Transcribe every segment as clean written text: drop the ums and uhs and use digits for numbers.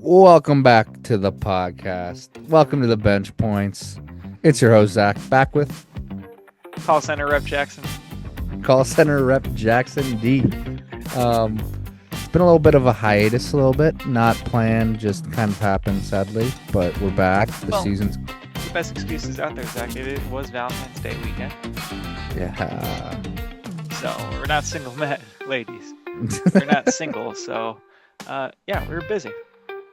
Welcome back to the podcast. Welcome to the Bench Points. It's your host, Zach, back with Call center rep Jackson. call center rep Jackson D. Um, it's been a little bit of a hiatus, a little bit. Not planned, just kind of happened, sadly. But we're back. The Well, season's. the best excuses out there, Zach. It was Valentine's Day weekend, Yeah. so we're not single men, ladies. We're not single, so yeah, we were busy.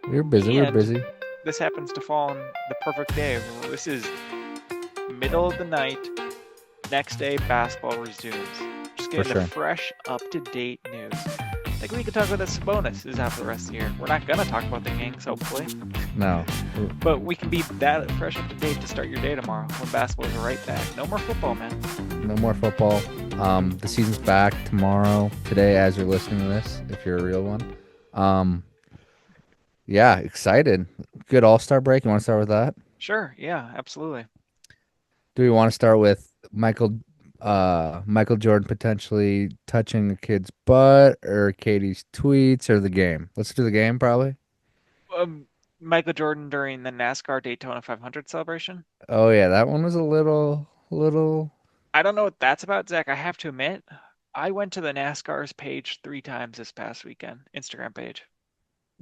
We're busy. We're And busy. this happens to fall on the perfect day. This is middle of the night. Next day, basketball resumes. Just getting sure. the fresh, up-to-date news. Like we could talk about the Sabonis is out for the rest of the year. We're not gonna talk about the Kings, hopefully, No. but we can be that fresh up to date to start your day tomorrow when basketball is right back. No more football, man. No more football. The season's back tomorrow. Today, as you're listening to this, if you're a real one. Yeah, excited. Good All-Star break. You want to start with that? Sure, yeah, absolutely. Do we want to start with Michael Jordan potentially touching a kid's butt or Katie's tweets or the game? Let's do the game probably. Um, Michael Jordan during the NASCAR Daytona 500 celebration. Oh yeah, that one was a little I don't know what that's about, Zach. I have to admit, I went to the NASCAR's page 3 times this past weekend, Instagram page.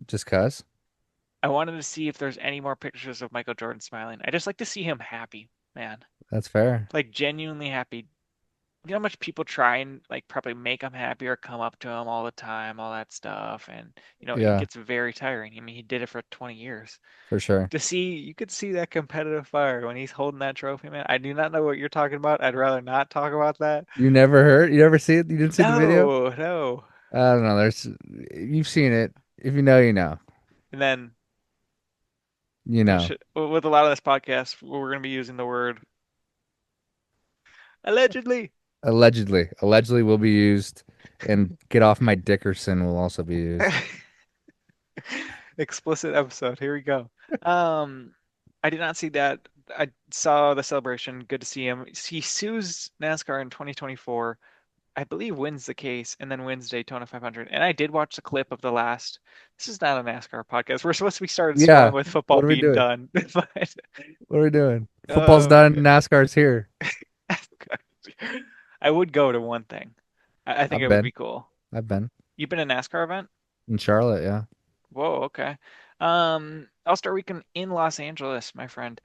just cuz. I wanted to see if there's any more pictures of Michael Jordan smiling. I just like to see him happy, man. That's fair. Like genuinely happy. You know how much people try and like probably make him happy or come up to him all the time, all that stuff, and it Yeah, gets very tiring. I mean, he did it for 20 years. for sure. You could see that competitive fire when he's holding that trophy, man. I do not know what you're talking about. I'd rather not talk about that. You never see it? You didn't see the video? No, no. I don't know. You've seen it. If you know, you know. And then You know. with a lot of this podcast, we're going to be using the word allegedly. Allegedly will be used and get off my Dickerson will also be used. Explicit episode. Here we go. Um, I did not see that. I saw the celebration. Good to see him. He sues NASCAR in 2024. I believe wins the case and then wins Daytona 500. And I did watch the clip of the last. This is not a NASCAR podcast. We're supposed to be started strong Yeah. with football What are we being doing? done, but What are we doing? Football's oh done. man, NASCAR's here. I would go to one thing. I think I've it would been. be cool. I've been You've been a NASCAR event? in Charlotte. Yeah. Whoa, okay. All-Star Weekend in Los Angeles, my friend.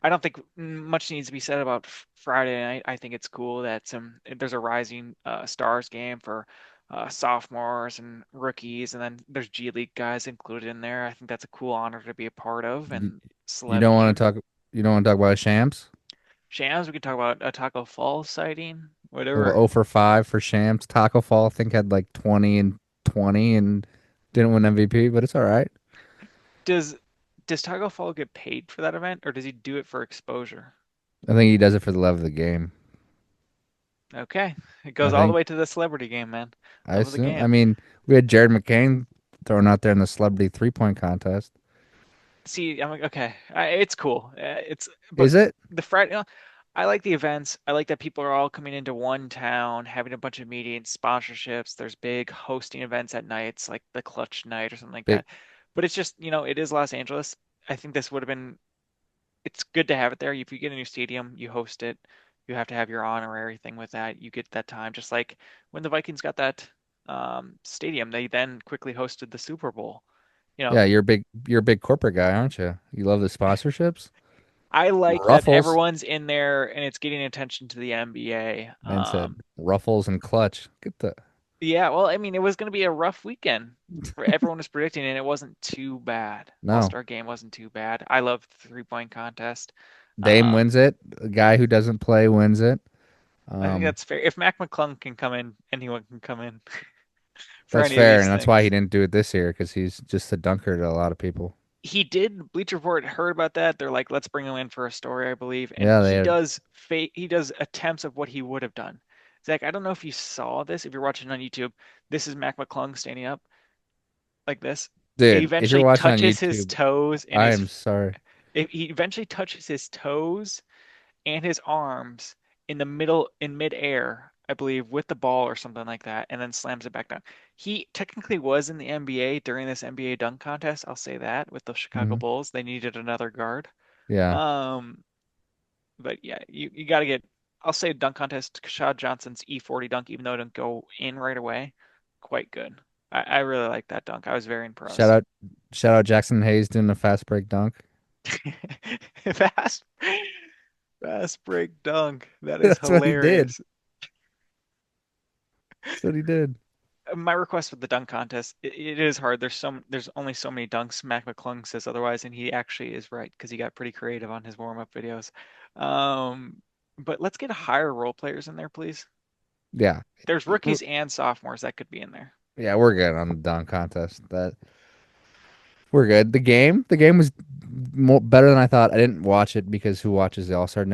I don't think much needs to be said about Friday night. I think it's cool that there's a rising stars game for sophomores and rookies, and then there's G League guys included in there. I think that's a cool honor to be a part of, You, and you don't want celebrity. to talk. You don't want to talk about Shams. Shams, we could talk about a Taco Fall sighting, Well, whatever. 0 for 5 for Shams. Taco Fall, I think, had like 20 and 20 and didn't win MVP, but it's all right. Does does Taco Fall get paid for that event, or does he do it for exposure? I think he does it for the love of the game. Okay, it I goes all the think. way to the celebrity game, man. I Love of the assume. I game. mean, we had Jared McCain thrown out there in the celebrity 3-point contest. See, I'm like, okay, it's cool. But Is it? the Friday, I like the events. I like that people are all coming into one town, having a bunch of meetings, sponsorships. There's big hosting events at nights, like the Clutch Night or something like Big. that. But it's just, it is Los Angeles. I think this would have been, it's good to have it there. If you get a new stadium, you host it. You have to have your honorary thing with that. You get that time, just like when the Vikings got that stadium, they then quickly hosted the Super Bowl. You know, Yeah, you're a big corporate guy, aren't you? You love the sponsorships? I like that Ruffles. everyone's in there and it's getting attention to the NBA. Man said Ruffles and Clutch. Get the Yeah, well, I mean, it was going to be a rough weekend for everyone was predicting, and it wasn't too bad. no. All-Star game wasn't too bad. I love the three-point contest. Dame Um, wins it. A guy who doesn't play wins it. I think Um, that's fair. If Mac McClung can come in, anyone can come in for that's any of fair, these and that's why he things. didn't do it this year because he's just a dunker to a lot of people. He did. Bleacher Report heard about that. They're like, let's bring him in for a story, I believe. And Yeah, they had. he does attempts of what he would have done. Zach, I don't know if you saw this. If you're watching on YouTube, this is Mac McClung standing up like this. He Dude, if you're eventually watching on touches his YouTube, toes and I am sorry. he eventually touches his toes and his arms in midair I believe, with the ball or something like that, and then slams it back down. He technically was in the NBA during this NBA dunk contest. I'll say that with the Chicago Hmm. Bulls, they needed another guard. Yeah. Um, but yeah, you got to get. I'll say dunk contest. Kashad Johnson's E40 dunk, even though it didn't go in right away, quite good. I really like that dunk. I was very Shout impressed. out, shout out Jackson Hayes doing a fast break dunk. Fast, fast break dunk. That is That's what he did. hilarious. That's what he did. My request with the dunk contest, it is hard. There's only so many dunks. Mac McClung says otherwise, and he actually is right because he got pretty creative on his warm-up videos. Um, but let's get higher role players in there, please. Yeah. There's rookies and sophomores that could be in there. Yeah, we're good on the dunk contest. That we're good. The game was more better than I thought. I didn't watch it because who watches the All-Star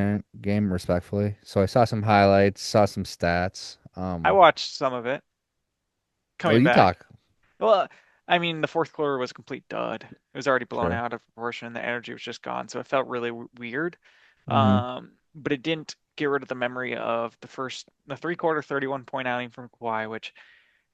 game respectfully? So I saw some highlights, saw some stats. I watched some of it Oh, coming you back. talk. Well, I mean, the fourth quarter was a complete dud. It was already blown Sure. out of proportion, and the energy was just gone. So it felt really weird. Mm-hmm. But it didn't get rid of the memory of the three quarter 31 point outing from Kawhi, which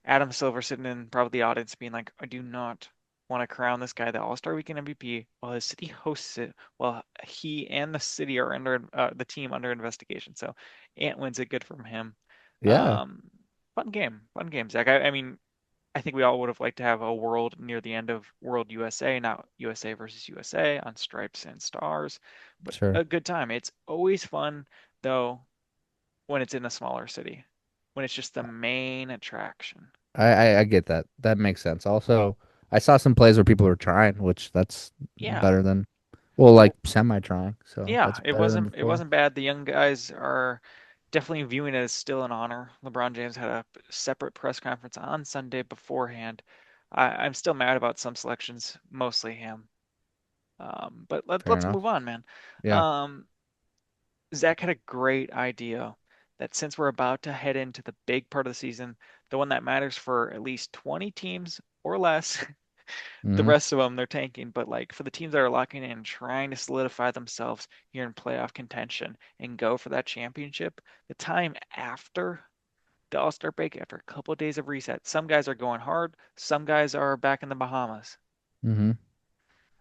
Adam Silver sitting in probably the audience being like, I do not want to crown this guy the All-Star Weekend MVP while his city hosts it, while he and the city are under the team under investigation. So Ant wins it, good from him. Yeah, Um, fun game, Zach. I mean, I think we all would have liked to have a world near the end of World USA, not USA versus USA on stripes and stars, but sure. a good time. It's always fun though when it's in a smaller city, when it's just the main attraction. I get that. That makes sense. Also, I saw some plays where people were trying, which that's Yeah. better than, well, like Well, semi trying. So yeah, that's better than it before. wasn't bad. The young guys are definitely viewing it as still an honor. LeBron James had a separate press conference on Sunday beforehand. I'm still mad about some selections, mostly him. But Fair let's enough. move on, man. Yeah. Um, Zach had a great idea that since we're about to head into the big part of the season, the one that matters for at least 20 teams or less, the Mm-hmm. rest of them they're tanking, but like for the teams that are locking in and trying to solidify themselves here in playoff contention and go for that championship, the time after the All-Star break, after a couple of days of reset, some guys are going hard, some guys are back in the Bahamas. Mm-hmm.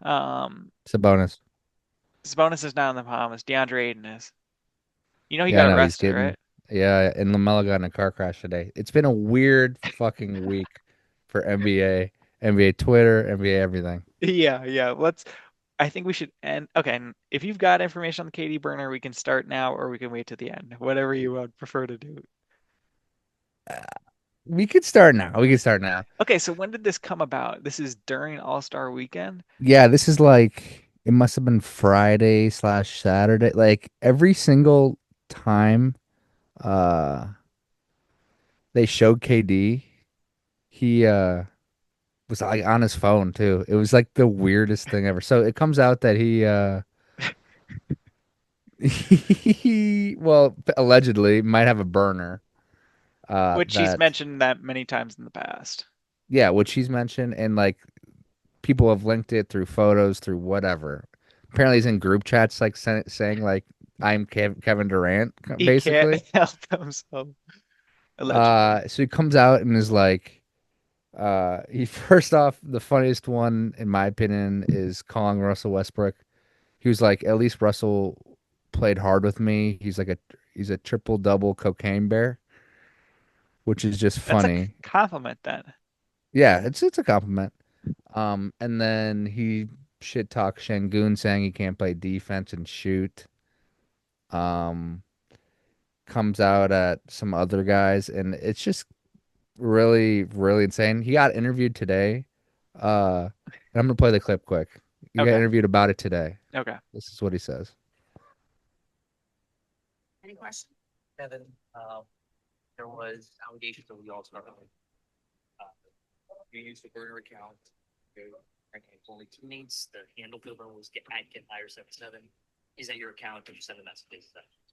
Um, It's a bonus. Sabonis is not in the Bahamas. DeAndre Ayton is. You know he Yeah, I got know he's arrested, getting. right? Yeah, and Lamelo got in a car crash today. It's been a weird fucking week for NBA, NBA Twitter, NBA everything. Yeah, yeah. I think we should end. Okay, and if you've got information on the KD burner, we can start now or we can wait to the end. Whatever you would prefer to do. We could start now. We could start now. Okay, so when did this come about? This is during All-Star weekend. Yeah, this is like it must have been Friday slash Saturday. Like every single time they showed KD, he was like on his phone too. It was like the weirdest thing ever. So it comes out that he well allegedly might have a burner Which he's that mentioned that many times in the past. yeah, which he's mentioned and like people have linked it through photos through whatever. Apparently he's in group chats like saying like I'm Kevin Durant He can't basically. help himself, allegedly. So he comes out and is like, he first off, the funniest one in my opinion is calling Russell Westbrook. He was like, at least Russell played hard with me. He's a triple double cocaine bear, which is just That's a funny. compliment then. Yeah, it's a compliment. And then he shit talks Şengün saying he can't play defense and shoot. Um, comes out at some other guys, and it's just really insane. He got interviewed today. And I'm gonna play the clip quick. He got Okay, interviewed about it today. okay. This is what he says.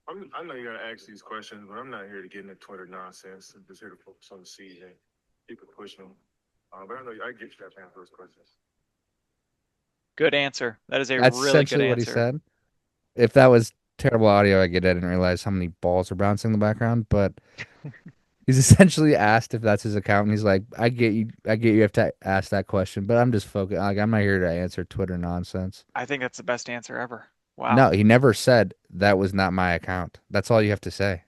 I know you're gonna ask these questions, but I'm not here to get into Twitter nonsense. I'm just here to focus on the season, keep it pushing. But I know I get you that answer those questions. Good answer. That is a That's really good essentially what he answer. said. If that was terrible audio I get. I didn't realize how many balls are bouncing in the background, but he's essentially asked if that's his account, and he's like, I get you have to ask that question, but I'm just focused. Like, I'm not here to answer Twitter nonsense. I think that's the best answer ever. Wow. No, he never said that was not my account. That's all you have to say.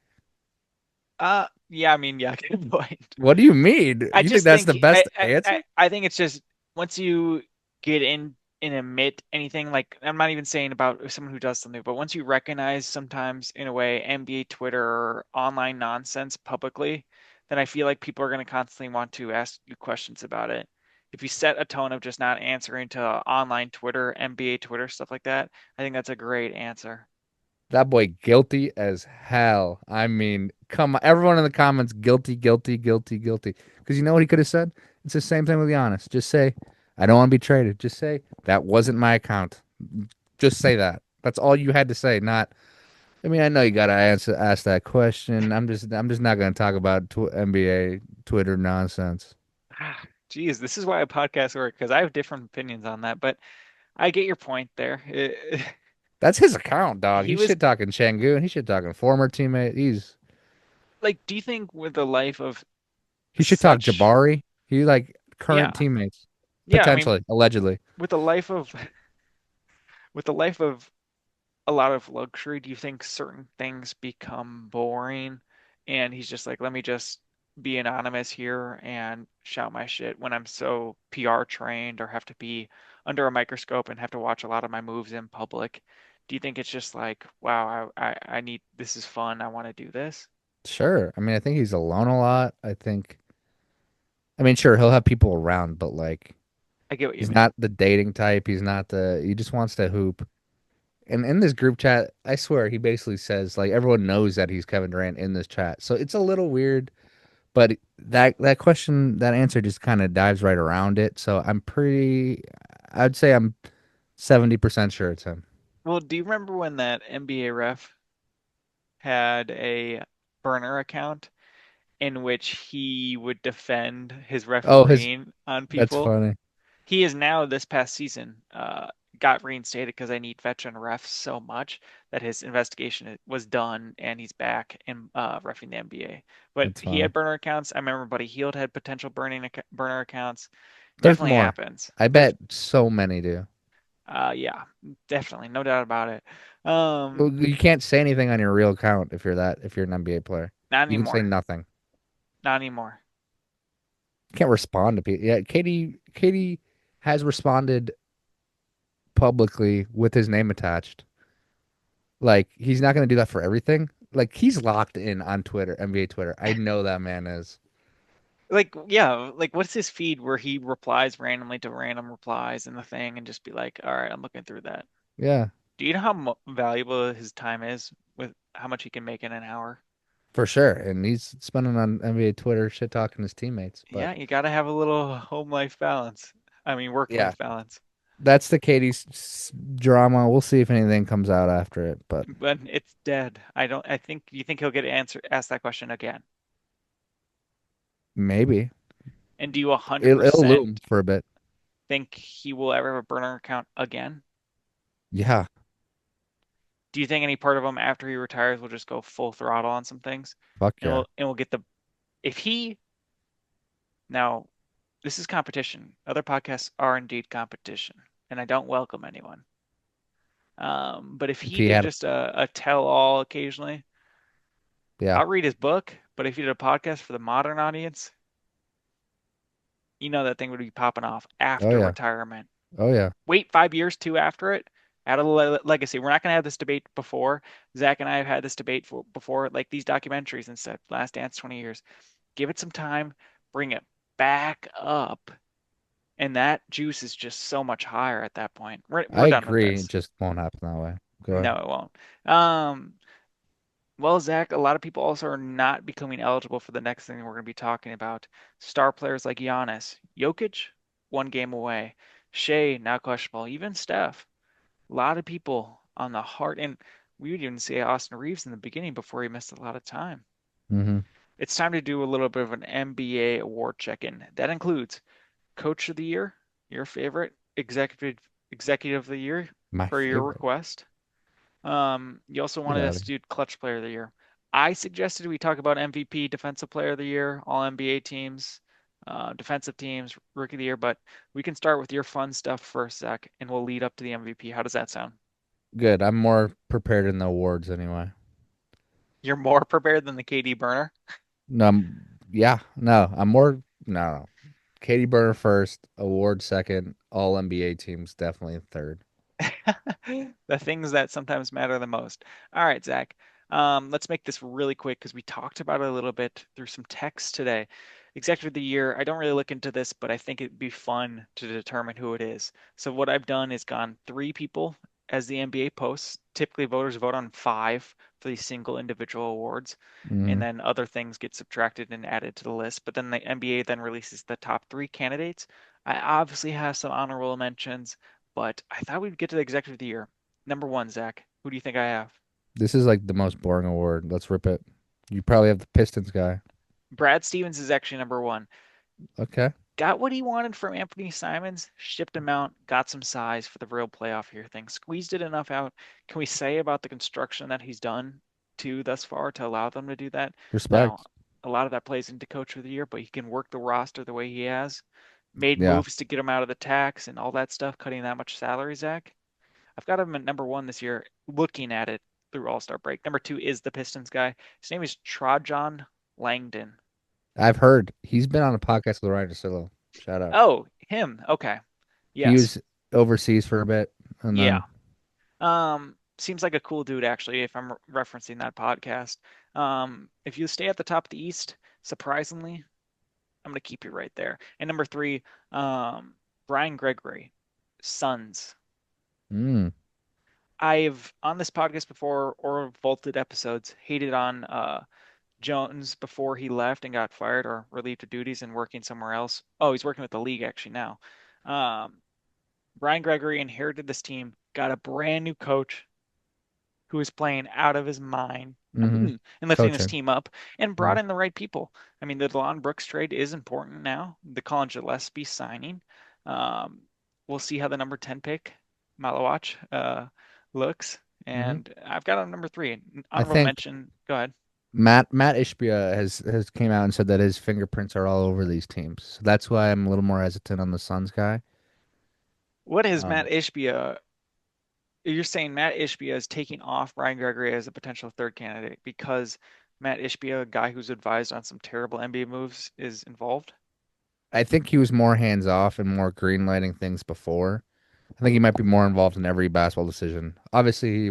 Yeah, I mean, yeah, good point. What do you mean? I You think just that's think the best answer? I think it's just once you get in and admit anything, like I'm not even saying about someone who does something, but once you recognize sometimes in a way NBA, Twitter, or online nonsense publicly, then I feel like people are going to constantly want to ask you questions about it. If you set a tone of just not answering to online Twitter, NBA Twitter, stuff like that, I think that's a great answer. That boy guilty as hell. I mean, come on. Everyone in the comments, guilty, guilty, guilty, guilty. Because you know what he could have said? It's the same thing with Giannis. Just say, I don't want to be traded. Just say, that wasn't my account. Just say that. That's all you had to say. Not, I mean, I know you gotta ask that question. I'm just not gonna talk about NBA Twitter nonsense. Ah, geez, this is why a podcast work because I have different opinions on that, but I get your point there. That's his account, dog. He He's was shit talking Shangoon. He's shit talking former teammate. like, do you think with the life of He should talk such, Jabari. He like yeah, current teammates, yeah, I mean, potentially, allegedly. with the life of with the life of a lot of luxury, do you think certain things become boring? And he's just like, let me just be anonymous here and shout my shit when I'm so PR trained or have to be under a microscope and have to watch a lot of my moves in public. Do you think it's just like, wow, I need this is fun. I want to do this? Sure. I mean, I think he's alone a lot. I mean, sure, he'll have people around, but like, I get what you he's mean. not the dating type. He just wants to hoop. And in this group chat, I swear, he basically says, like, everyone knows that he's Kevin Durant in this chat. So it's a little weird, but that question, that answer just kind of dives right around it. So I'd say I'm 70% sure it's him. Well, do you remember when that NBA ref had a burner account in which he would defend his Oh, refereeing on that's people? funny. He is now this past season got reinstated because I need veteran refs so much that his investigation was done and he's back in refing the NBA. But That's he funny. had burner accounts. I remember Buddy Hield had potential burner accounts. There's Definitely more. happens. I There's bet so many do. yeah, definitely, no doubt about it. Well, you can't say anything on your real account if you're an NBA player. Not You can say anymore. nothing. Not anymore. You can't respond to people. Yeah, Katie has responded publicly with his name attached. Like he's not going to do that for everything. Like he's locked in on Twitter, NBA Twitter. I know that man is. Like, yeah, like what's his feed where he replies randomly to random replies in the thing and just be like, all right, I'm looking through that. Yeah, Do you know how mo valuable his time is with how much he can make in an hour? for sure. And he's spending on NBA Twitter shit talking his teammates. But Yeah, you got to have a little home life balance. I mean, work yeah, life balance. that's the drama. We'll see if anything comes out after it. But But it's dead. I don't, I think, you think he'll get asked that question again? maybe And do you it'll loom 100% for a bit. think he will ever have a burner account again? Yeah, Do you think any part of him after he retires will just go full throttle on some things? fuck And yeah. we'll get the, if he, now this is competition. Other podcasts are indeed competition, and I don't welcome anyone. But if If he he did had, just a tell-all occasionally, yeah. I'll read his book. But if he did a podcast for the modern audience, you know that thing would be popping off Oh after yeah. retirement. Oh yeah. Wait 5 years too after it. Add a legacy. We're not going to have this debate before. Zach and I have had this debate before, like these documentaries and stuff. Last Dance 20 years. Give it some time. Bring it back up. And that juice is just so much higher at that point. I We're done with agree. It this. just won't happen that way. Go No, ahead. it won't. Um, Well, Zach, a lot of people also are not becoming eligible for the next thing we're going to be talking about. Star players like Giannis, Jokic, 1 game away. Shea, now questionable. Even Steph. A lot of people on the heart. And we would even say Austin Reeves in the beginning before he missed a lot of time. Hmm. It's time to do a little bit of an NBA award check-in. That includes Coach of the Year, your favorite, Executive of the Year My per your favorite. request. You also Get wanted out us of to here. do clutch player of the year. I suggested we talk about MVP, defensive player of the year, all NBA teams, defensive teams, rookie of the year, but we can start with your fun stuff first, Zach, and we'll lead up to the MVP. How does that sound? Good. I'm more prepared in the awards anyway. You're more prepared than the KD burner. No, yeah, no, I'm more, no, no. Katie Burner first, award second, all NBA teams definitely third. The things that sometimes matter the most. All right, Zach. Let's make this really quick because we talked about it a little bit through some text today. Executive of the Year, I don't really look into this, but I think it'd be fun to determine who it is. So what I've done is gone three people as the NBA posts. Typically, voters vote on five for these single individual awards, and Hmm. then other things get subtracted and added to the list. But then the NBA then releases the top three candidates. I obviously have some honorable mentions, but I thought we'd get to the executive of the year. Number one, Zach. Who do you think I have? This is like the most boring award. Let's rip it. You probably have the Pistons guy. Brad Stevens is actually number one. Okay. Got what he wanted from Anthony Simons, shipped him out, got some size for the real playoff here thing, squeezed it enough out. Can we say about the construction that he's done too thus far to allow them to do that? Now, Respect. a lot of that plays into coach of the year, but he can work the roster the way he has. Made Yeah. moves to get him out of the tax and all that stuff, cutting that much salary, Zach. I've got him at number one this year, looking at it through All-Star break. Number two is the Pistons guy. His name is Trajan Langdon. I've heard he's been on a podcast with Ryan DeSillo. Shout out. Oh, him. Okay. He Yes. was overseas for a bit and Yeah. then Seems like a cool dude actually, if I'm referencing that podcast. If you stay at the top of the East, surprisingly, I'm gonna keep you right there. And number three, Brian Gregory, Suns. mm, I've on this podcast before or vaulted episodes hated on Jones before he left and got fired or relieved of duties and working somewhere else. Oh, he's working with the league actually now. Um, Brian Gregory inherited this team, got a brand new coach who was playing out of his mind hmm and lifting this coaching. team up and brought Mm. in the right people. I mean, the DeLon Brooks trade is important now. The Colin Gillespie signing. Um, we'll see how the number 10 pick, Malawach, looks. hmm And I've got on number three. I Honorable think mention. Go ahead. Matt Ishbia has came out and said that his fingerprints are all over these teams. So that's why I'm a little more hesitant on the Suns guy. What is Matt Um, Ishbia? You're saying Matt Ishbia is taking off Brian Gregory as a potential third candidate because Matt Ishbia, a guy who's advised on some terrible NBA moves, is involved? I think he was more hands off and more green lighting things before. I think he might be more involved in every basketball decision. Obviously,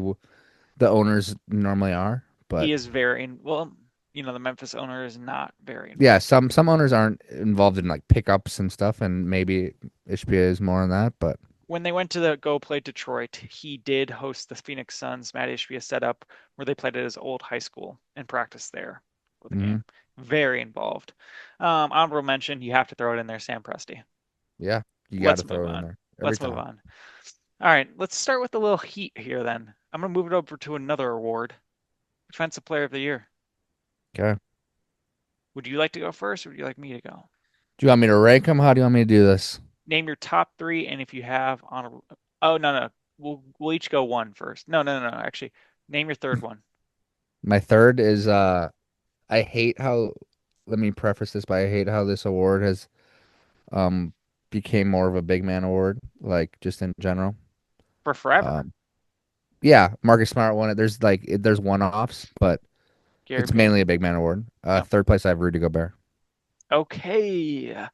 the owners normally are, He but is very, well, the Memphis owner is not very yeah, involved. some owners aren't involved in like pickups and stuff, and maybe Ishbia is more on that. But When they went to the go play Detroit, he did host the Phoenix Suns. Matt Ishbia set up where they played at his old high school and practiced there for the mhm, game. Very involved. Honorable mention, you have to throw it in there, Sam Presti. yeah, you got to Let's move throw it in on. there every Let's move time. on. All right, let's start with a little heat here then. I'm going to move it over to another award, Defensive Player of the Year. Okay. Would you like to go first or would you like me to go? Do you want me to rank them? How do you want me to do this? Name your top three, and if you have honorable. Oh, no, no. We'll each go one first. No, no, no, no. Actually, name your third one. My third is I hate how. Let me preface this by I hate how this award has um became more of a big man award, like just in general. For forever. Um, yeah, Marcus Smart won it. There's one offs, but Gary it's Payton. mainly a big man award. Yep. Third place I have Rudy Gobert. Okay.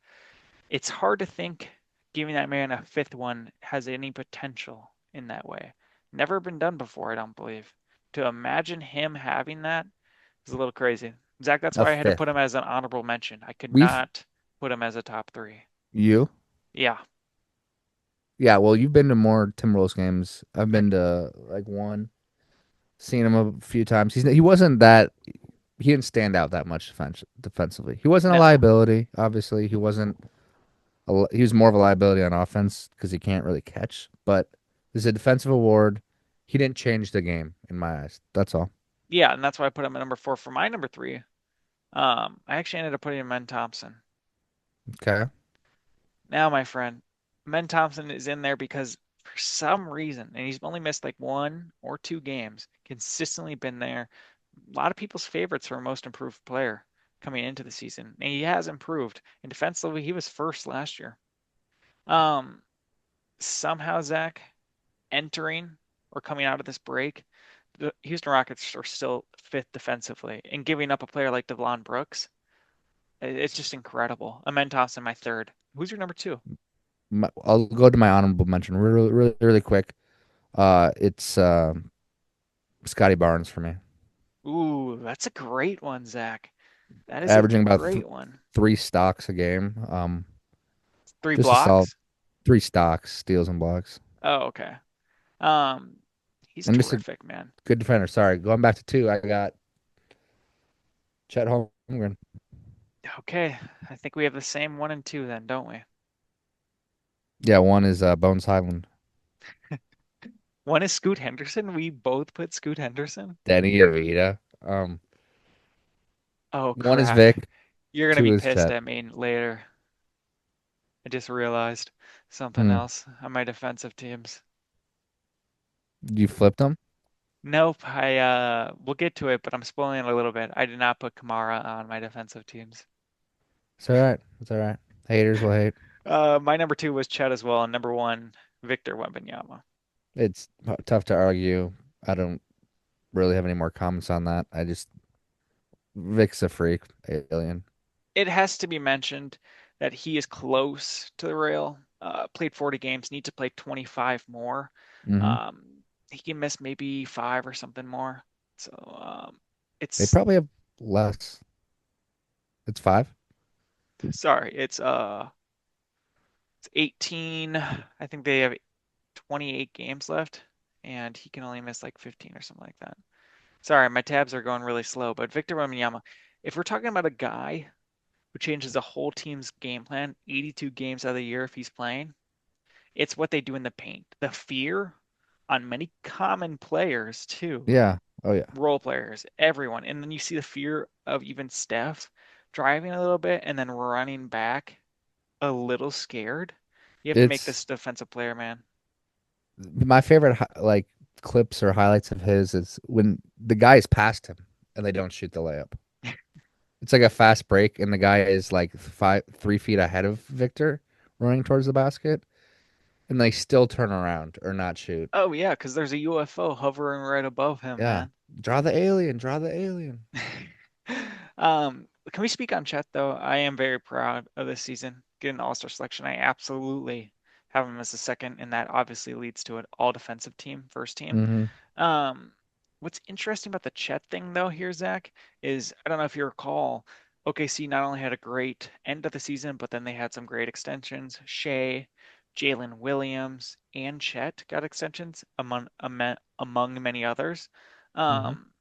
It's hard to think giving that man a fifth one has any potential in that way. Never been done before, I don't believe. To imagine him having that is a little crazy. Zach, that's A why I had to put fifth. him as an honorable mention. I could We've not put him as a top three. you. Yeah. Yeah, well, you've been to more Timberwolves games. I've been to like one, seen him a few times. He wasn't that he didn't stand out that much defensively. He wasn't a No. liability, obviously. He was more of a liability on offense because he can't really catch. But this is a defensive award. He didn't change the game in my eyes. That's all. Yeah, and that's why I put him at number four for my number three. I actually ended up putting him in Thompson. Okay. Now, my friend, Men Thompson is in there because for some reason, and he's only missed like 1 or 2 games, consistently been there. A lot of people's favorites for most improved player coming into the season, and he has improved. And defensively, he was first last year. Um, Somehow, Zach, entering or coming out of this break, the Houston Rockets are still fifth defensively, and giving up a player like Devlon Brooks, it's just incredible. Amen Thompson, my third. Who's your number two? I'll go to my honorable mention really, really, really quick. It's Scotty Barnes for me, Ooh, that's a great one, Zach. That is a averaging about th great one. 3 stocks a game. Three Just a solid blocks? 3 stocks, steals and blocks, Oh, okay. Um, he's and just a terrific, man. good defender. Sorry, going back to two, I got Chet Holmgren. Okay, I think we have the same 1 and 2 then, don't we? Yeah, one is Bones Highland. One is Scoot Henderson. We both put Scoot Henderson. Denny Avita. Oh One is crap. Vic, You're gonna two be is pissed Chet. at me later. I just realized something Hmm. else on my defensive teams. You flipped them? Nope, I we'll get to it, but I'm spoiling it a little bit. I did not put Kamara on my defensive teams. It's all right. It's all right. Haters will hate. My number two was Chet as well, and number one, Victor Wembanyama. It's tough to argue. I don't really have any more comments on that. I just Vic's a freak, alien. It has to be mentioned that he is close to the rail. Played 40 games, need to play 25 more. Hmm. He can miss maybe five or something more. So They it's probably have less. It's 5. sorry, it's 18. I think they have 28 games left, and he can only miss like 15 or something like that. Sorry, my tabs are going really slow, but Victor Wembanyama, if we're talking about a guy who changes the whole team's game plan 82 games out of the year if he's playing, it's what they do in the paint. The fear on many common players too, Yeah. Oh yeah. role players, everyone. And then you see the fear of even Steph driving a little bit and then running back a little scared. You have to make It's this defensive player, man. my favorite like clips or highlights of his is when the guy is past him and they don't shoot the layup. It's like a fast break and the guy is like 3 feet ahead of Victor running towards the basket and they still turn around or not shoot. Oh yeah, because there's a UFO hovering right above him, Yeah. man. Draw the alien, draw the alien. Can we speak on Chet though? I am very proud of this season. Getting an All-Star selection. I absolutely have him as a second, and that obviously leads to an all defensive team, first team. Hmm. Um, what's interesting about the Chet thing though here, Zach, is I don't know if you recall, OKC not only had a great end of the season, but then they had some great extensions. Shea, Jalen Williams, and Chet got extensions among many others. Hmm. Um,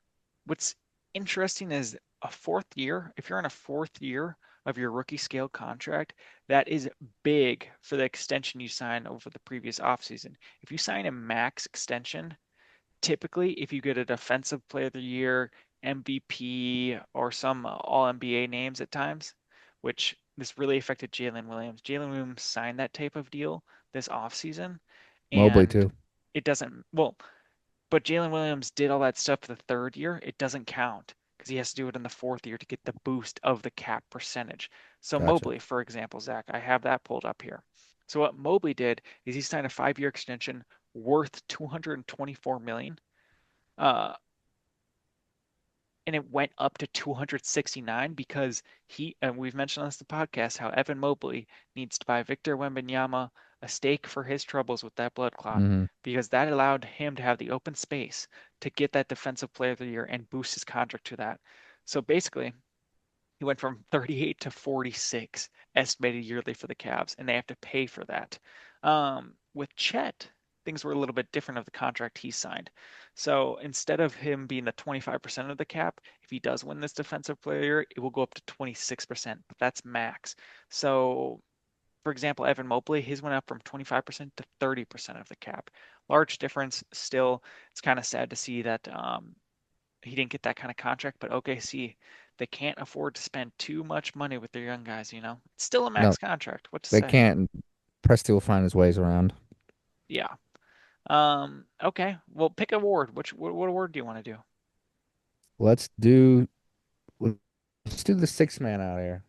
what's interesting is a fourth year, if you're in a fourth year of your rookie scale contract, that is big for the extension you sign over the previous offseason. If you sign a max extension, typically if you get a defensive player of the year, MVP, or some all NBA names at times, which this really affected Jalen Williams. Jalen Williams signed that type of deal this offseason, Mobley and too. it doesn't, well, but Jalen Williams did all that stuff the third year. It doesn't count because he has to do it in the fourth year to get the boost of the cap percentage. So Gotcha. Mobley, for example, Zach, I have that pulled up here. So what Mobley did is he signed a 5-year extension worth 224 million. Uh, and it went up to 269 because and we've mentioned on this the podcast how Evan Mobley needs to buy Victor Wembanyama a steak for his troubles with that blood clot Hmm. because that allowed him to have the open space to get that defensive player of the year and boost his contract to that. So basically, he went from 38 to 46 estimated yearly for the Cavs, and they have to pay for that. With Chet, things were a little bit different of the contract he signed. So instead of him being the 25% of the cap, if he does win this defensive player, it will go up to 26%, but that's max. So, for example, Evan Mobley, his went up from 25% to 30% of the cap. Large difference still. It's kind of sad to see that he didn't get that kind of contract, but OKC, they can't afford to spend too much money with their young guys, you know? It's still a No, max contract. What to they say? can't. Presti will find his ways around. Yeah. Okay. Well, pick a award. What award do you want to do? Let's do let's do the six man out here.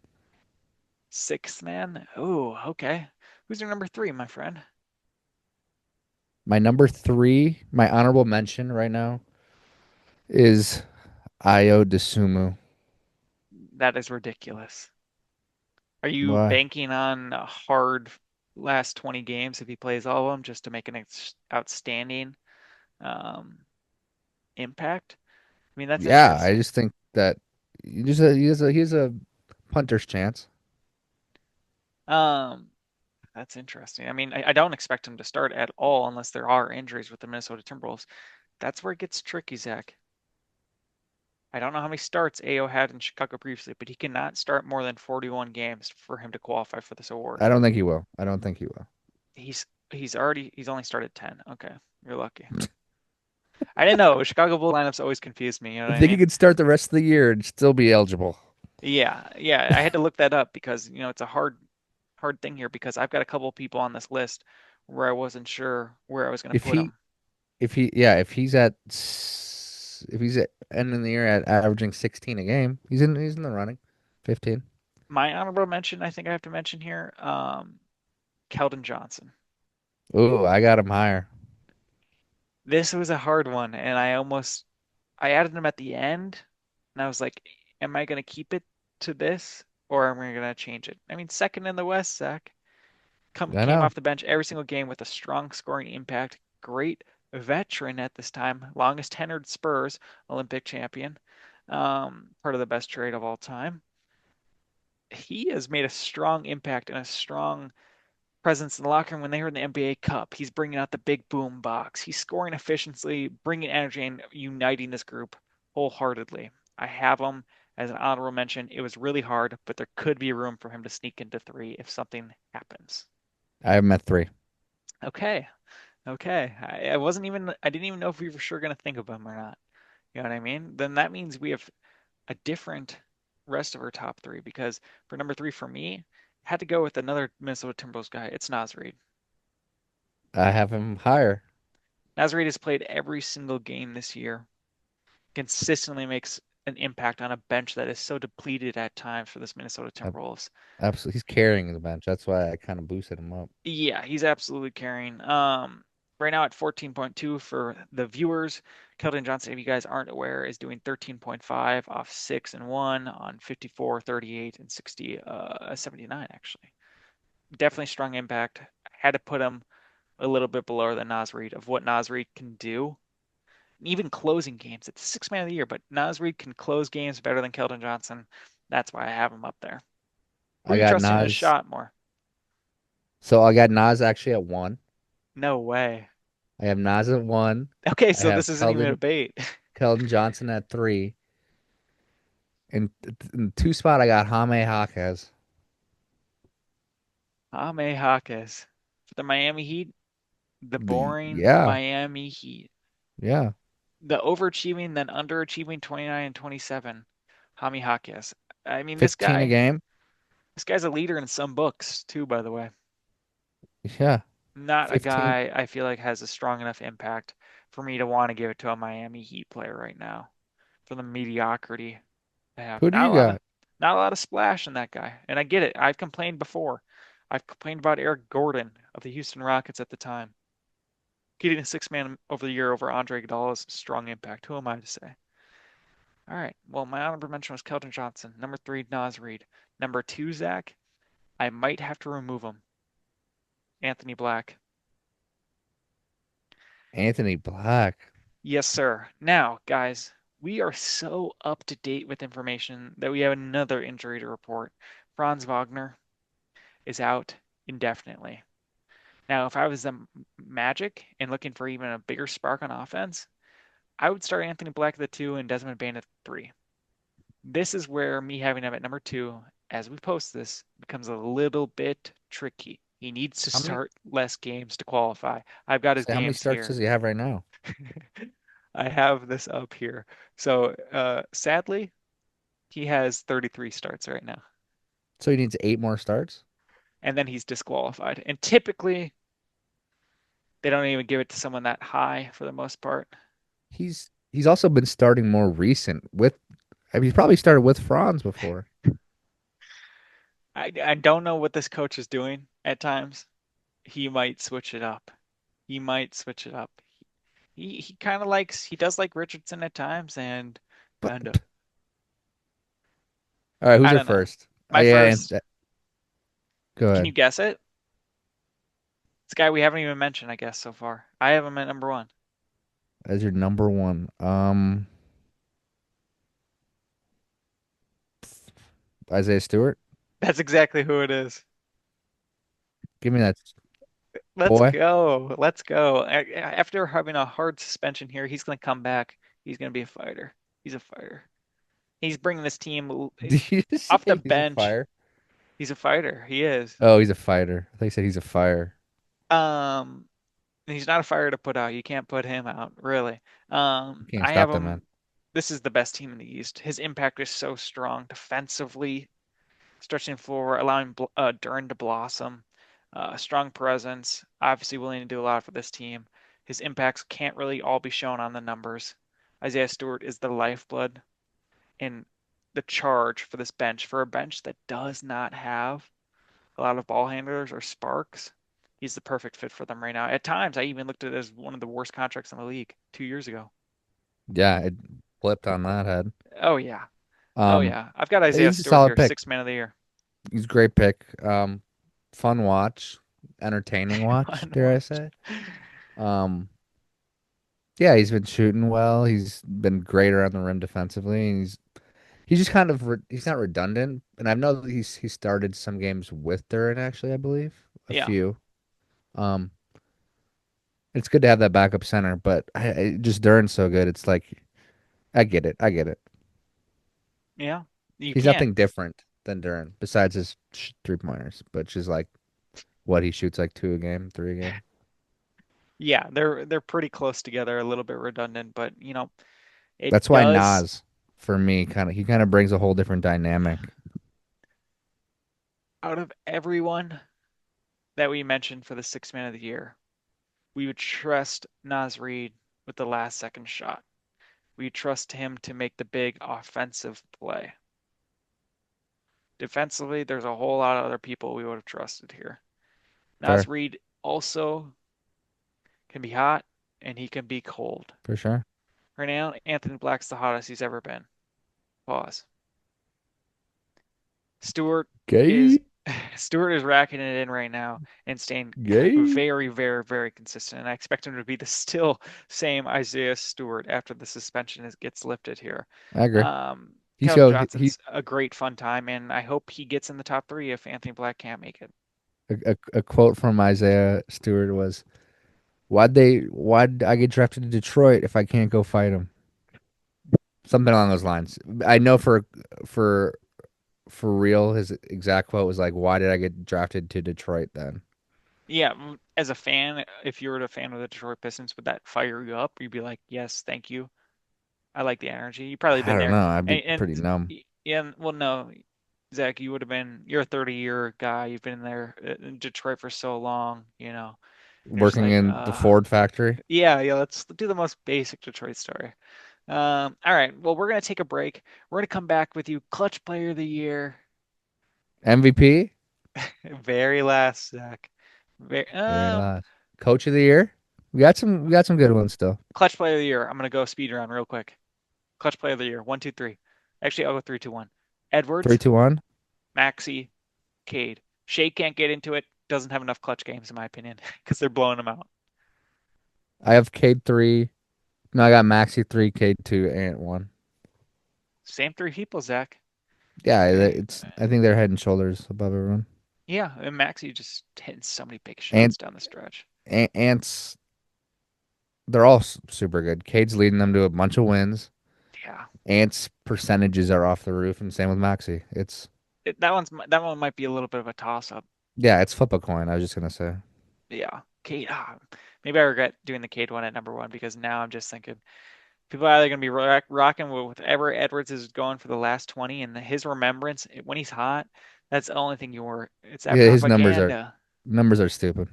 Sixth man? Oh, okay. Who's your number three, my friend? My number three, my honorable mention right now is Io DeSumo. That is ridiculous. Are you Why? banking on a hard last 20 games if he plays all of them just to make an outstanding um, impact? I mean, that's Yeah, I interesting. just think that he has a punter's chance. Um, that's interesting. I mean, I don't expect him to start at all unless there are injuries with the Minnesota Timberwolves. That's where it gets tricky, Zach. I don't know how many starts AO had in Chicago previously, but he cannot start more than 41 games for him to qualify for this award. I don't think he will. I don't think he will. He's only started 10. Okay, you're lucky. I didn't know. Chicago Bulls lineups always confused me, you know I what I think he mean? could start the rest of the year and still be eligible. Yeah, yeah. I had to look that up because, it's a hard thing here because I've got a couple of people on this list where I wasn't sure where I was going to If put he them. if he's at ending the year at averaging 16 a game, he's in the running. 15. My honorable mention, I think I have to mention here, Keldon Johnson. Ooh, I got him higher. This was a hard one, and I added him at the end, and I was like, am I going to keep it to this or am I going to change it? I mean, second in the West, Zach. I Came know. off the bench every single game with a strong scoring impact. Great veteran at this time, longest tenured Spurs Olympic champion, part of the best trade of all time. He has made a strong impact and a strong presence in the locker room when they were in the NBA Cup. He's bringing out the big boom box. He's scoring efficiently, bringing energy, and uniting this group wholeheartedly. I have him as an honorable mention. It was really hard, but there could be room for him to sneak into three if something happens. I have him at three. Okay, okay. I didn't even know if we were sure going to think of him or not. You know what I mean? Then that means we have a different rest of our top three because for number three for me, had to go with another Minnesota Timberwolves guy. It's Naz Reid. I have him higher. Naz Reid has played every single game this year, consistently makes an impact on a bench that is so depleted at times for this Minnesota Ab- Timberwolves. Absolutely, he's carrying the bench. That's why I kind of boosted him up. Yeah, he's absolutely carrying. Right now at 14.2 for the viewers. Keldon Johnson, if you guys aren't aware, is doing 13.5 off 6 and 1 on 54, 38, and 60, 79 actually. Definitely strong impact. Had to put him a little bit below the Naz Reid of what Naz Reid can do. Even closing games. It's sixth man of the year, but Naz Reid can close games better than Keldon Johnson. That's why I have him up there. Who are I you got trusting in a Nas. shot more? So I got Nas actually at one. No way. I have Nas at one. Okay, I so have this isn't even a bait. Keldon Johnson at three. In two spot, I got Jaime Jaquez. Ame Hawkes for the Miami Heat, the boring Yeah, Miami Heat, yeah. the overachieving then underachieving 29 and 27. Jaime Hawkes. I mean, 15 a game. this guy's a leader in some books too, by the way. Yeah, Not a 15. guy I feel like has a strong enough impact for me to want to give it to a Miami Heat player right now for the mediocrity they have. Who do you got? Not a lot of splash in that guy. And I get it. I've complained before. I've complained about Eric Gordon of the Houston Rockets at the time. Getting a six man over the year over Andre Iguodala's strong impact. Who am I to say? All right. Well, my honorable mention was Keldon Johnson. Number three, Naz Reid. Number two, Zach, I might have to remove him. Anthony Black. Anthony Black. Yes, sir. Now, guys, we are so up to date with information that we have another injury to report. Franz Wagner is out indefinitely. Now, if I was the Magic and looking for even a bigger spark on offense, I would start Anthony Black at the two and Desmond Bane at the three. This is where me having him at number two, as we post this, becomes a little bit tricky. He needs to How many? start less games to qualify. I've got his Say how many games starts here. does he have right now? I have this up here. So, sadly, he has 33 starts right now, So he needs eight more starts. and then he's disqualified. And typically, They don't even give it to someone that high for the most part. He's also been starting more recent with. I mean, he's probably started with Franz before. I don't know what this coach is doing at times. He might switch it up. He might switch it up. He kind of he does like Richardson at times, and But and all right, who's I your don't know. first? My Yeah, first, go can you ahead. guess it? It's a guy we haven't even mentioned, I guess, so far. I have him at number one. As your number one. Isaiah Stewart. That's exactly who it is. Give me that Let's boy. go. Let's go. After having a hard suspension here, he's going to come back. He's going to be a fighter. He's a fighter. He's bringing this team Did you off the say he's a bench. fire? He's a fighter. He is. Oh, he's a fighter. I thought you said he's a fire. Um, he's not a fire to put out. You can't put him out, really. You can't I have stop that man. him. This is the best team in the East. His impact is so strong defensively, stretching floor, allowing Duran to blossom. Strong presence, obviously willing to do a lot for this team. His impacts can't really all be shown on the numbers. Isaiah Stewart is the lifeblood and the charge for this bench. For a bench that does not have a lot of ball handlers or sparks, he's the perfect fit for them right now. At times, I even looked at it as one of the worst contracts in the league 2 years ago. Yeah, it flipped on that head. Oh yeah, oh Um, yeah. I've got Isaiah he's a Stewart solid here, pick. sixth man of the year. He's a great pick. Fun watch, entertaining watch, Fun dare I watch. say. Um, yeah, he's been shooting well. He's been great around the rim defensively, and he's just kind of he's not redundant. And I know that he started some games with Duran actually, I believe, a Yeah, few. Um, it's good to have that backup center, but just Duran's so good. It's like I get it, I get it. yeah. You He's can't. nothing different than Duran besides his 3 pointers, but just like what he shoots like two a game, three a game. Yeah, they're pretty close together, a little bit redundant, but it That's why does. Nas, for me, kind of brings a whole different dynamic. Out of everyone that we mentioned for the sixth man of the year, we would trust Nas Reed with the last second shot. We trust him to make the big offensive play. Defensively, there's a whole lot of other people we would have trusted here. Nas Fair, Reed also can be hot and he can be cold. for sure. Right now, Anthony Black's the hottest he's ever been. Pause. Stewart is Gay, Stewart is racking it in right now and staying gay. very, very, very consistent. And I expect him to be the still same Isaiah Stewart after the suspension gets lifted here. I agree. He's Calvin so he Johnson's a great fun time, and I hope he gets in the top three if Anthony Black can't make it. a quote from Isaiah Stewart was, why'd I get drafted to Detroit if I can't go fight him? Something along those lines. I know for for real, his exact quote was like, "Why did I get drafted to Detroit then?" Yeah, as a fan, if you were a fan of the Detroit Pistons, would that fire you up? You'd be like, yes, thank you. I like the energy. You've probably I been don't there. know. I'd be And pretty numb. yeah, well, no, Zach, you would have been, you're a 30-year guy. You've been there in Detroit for so long. You're just Working like, in the Ford factory, yeah, let's do the most basic Detroit story. All right. Well, we're gonna take a break. We're gonna come back with you, clutch player of the year, MVP, very last, Zach. Very, very last, Coach of the Year. We got some good ones still. clutch player of the year. I'm gonna go speed round real quick. Clutch player of the year. One, two, three. Actually, I'll go three, two, one. Three, Edwards, two, one. Maxey, Cade. Shea can't get into it. Doesn't have enough clutch games, in my opinion, because they're blowing him out. I have Cade three. No, I got Maxi three, Cade two, Ant one. Same three people, Zach. Yeah, Eh, it's. I think they're head and shoulders above everyone. Yeah, and Maxey just hitting so many big Ant, shots down the stretch. Ants. They're all super good. Cade's leading them to a bunch of wins. Yeah, Ants percentages are off the roof, and same with Maxi. It's that one might be a little bit of a toss up. yeah, it's flip a coin. I was just gonna say. Yeah, Cade. Maybe I regret doing the Cade one at number one because now I'm just thinking people are either going to be rocking with whatever Edwards is going for the last 20 and his remembrance when he's hot. That's the only thing you were. It's that Yeah, his numbers are propaganda. numbers are stupid.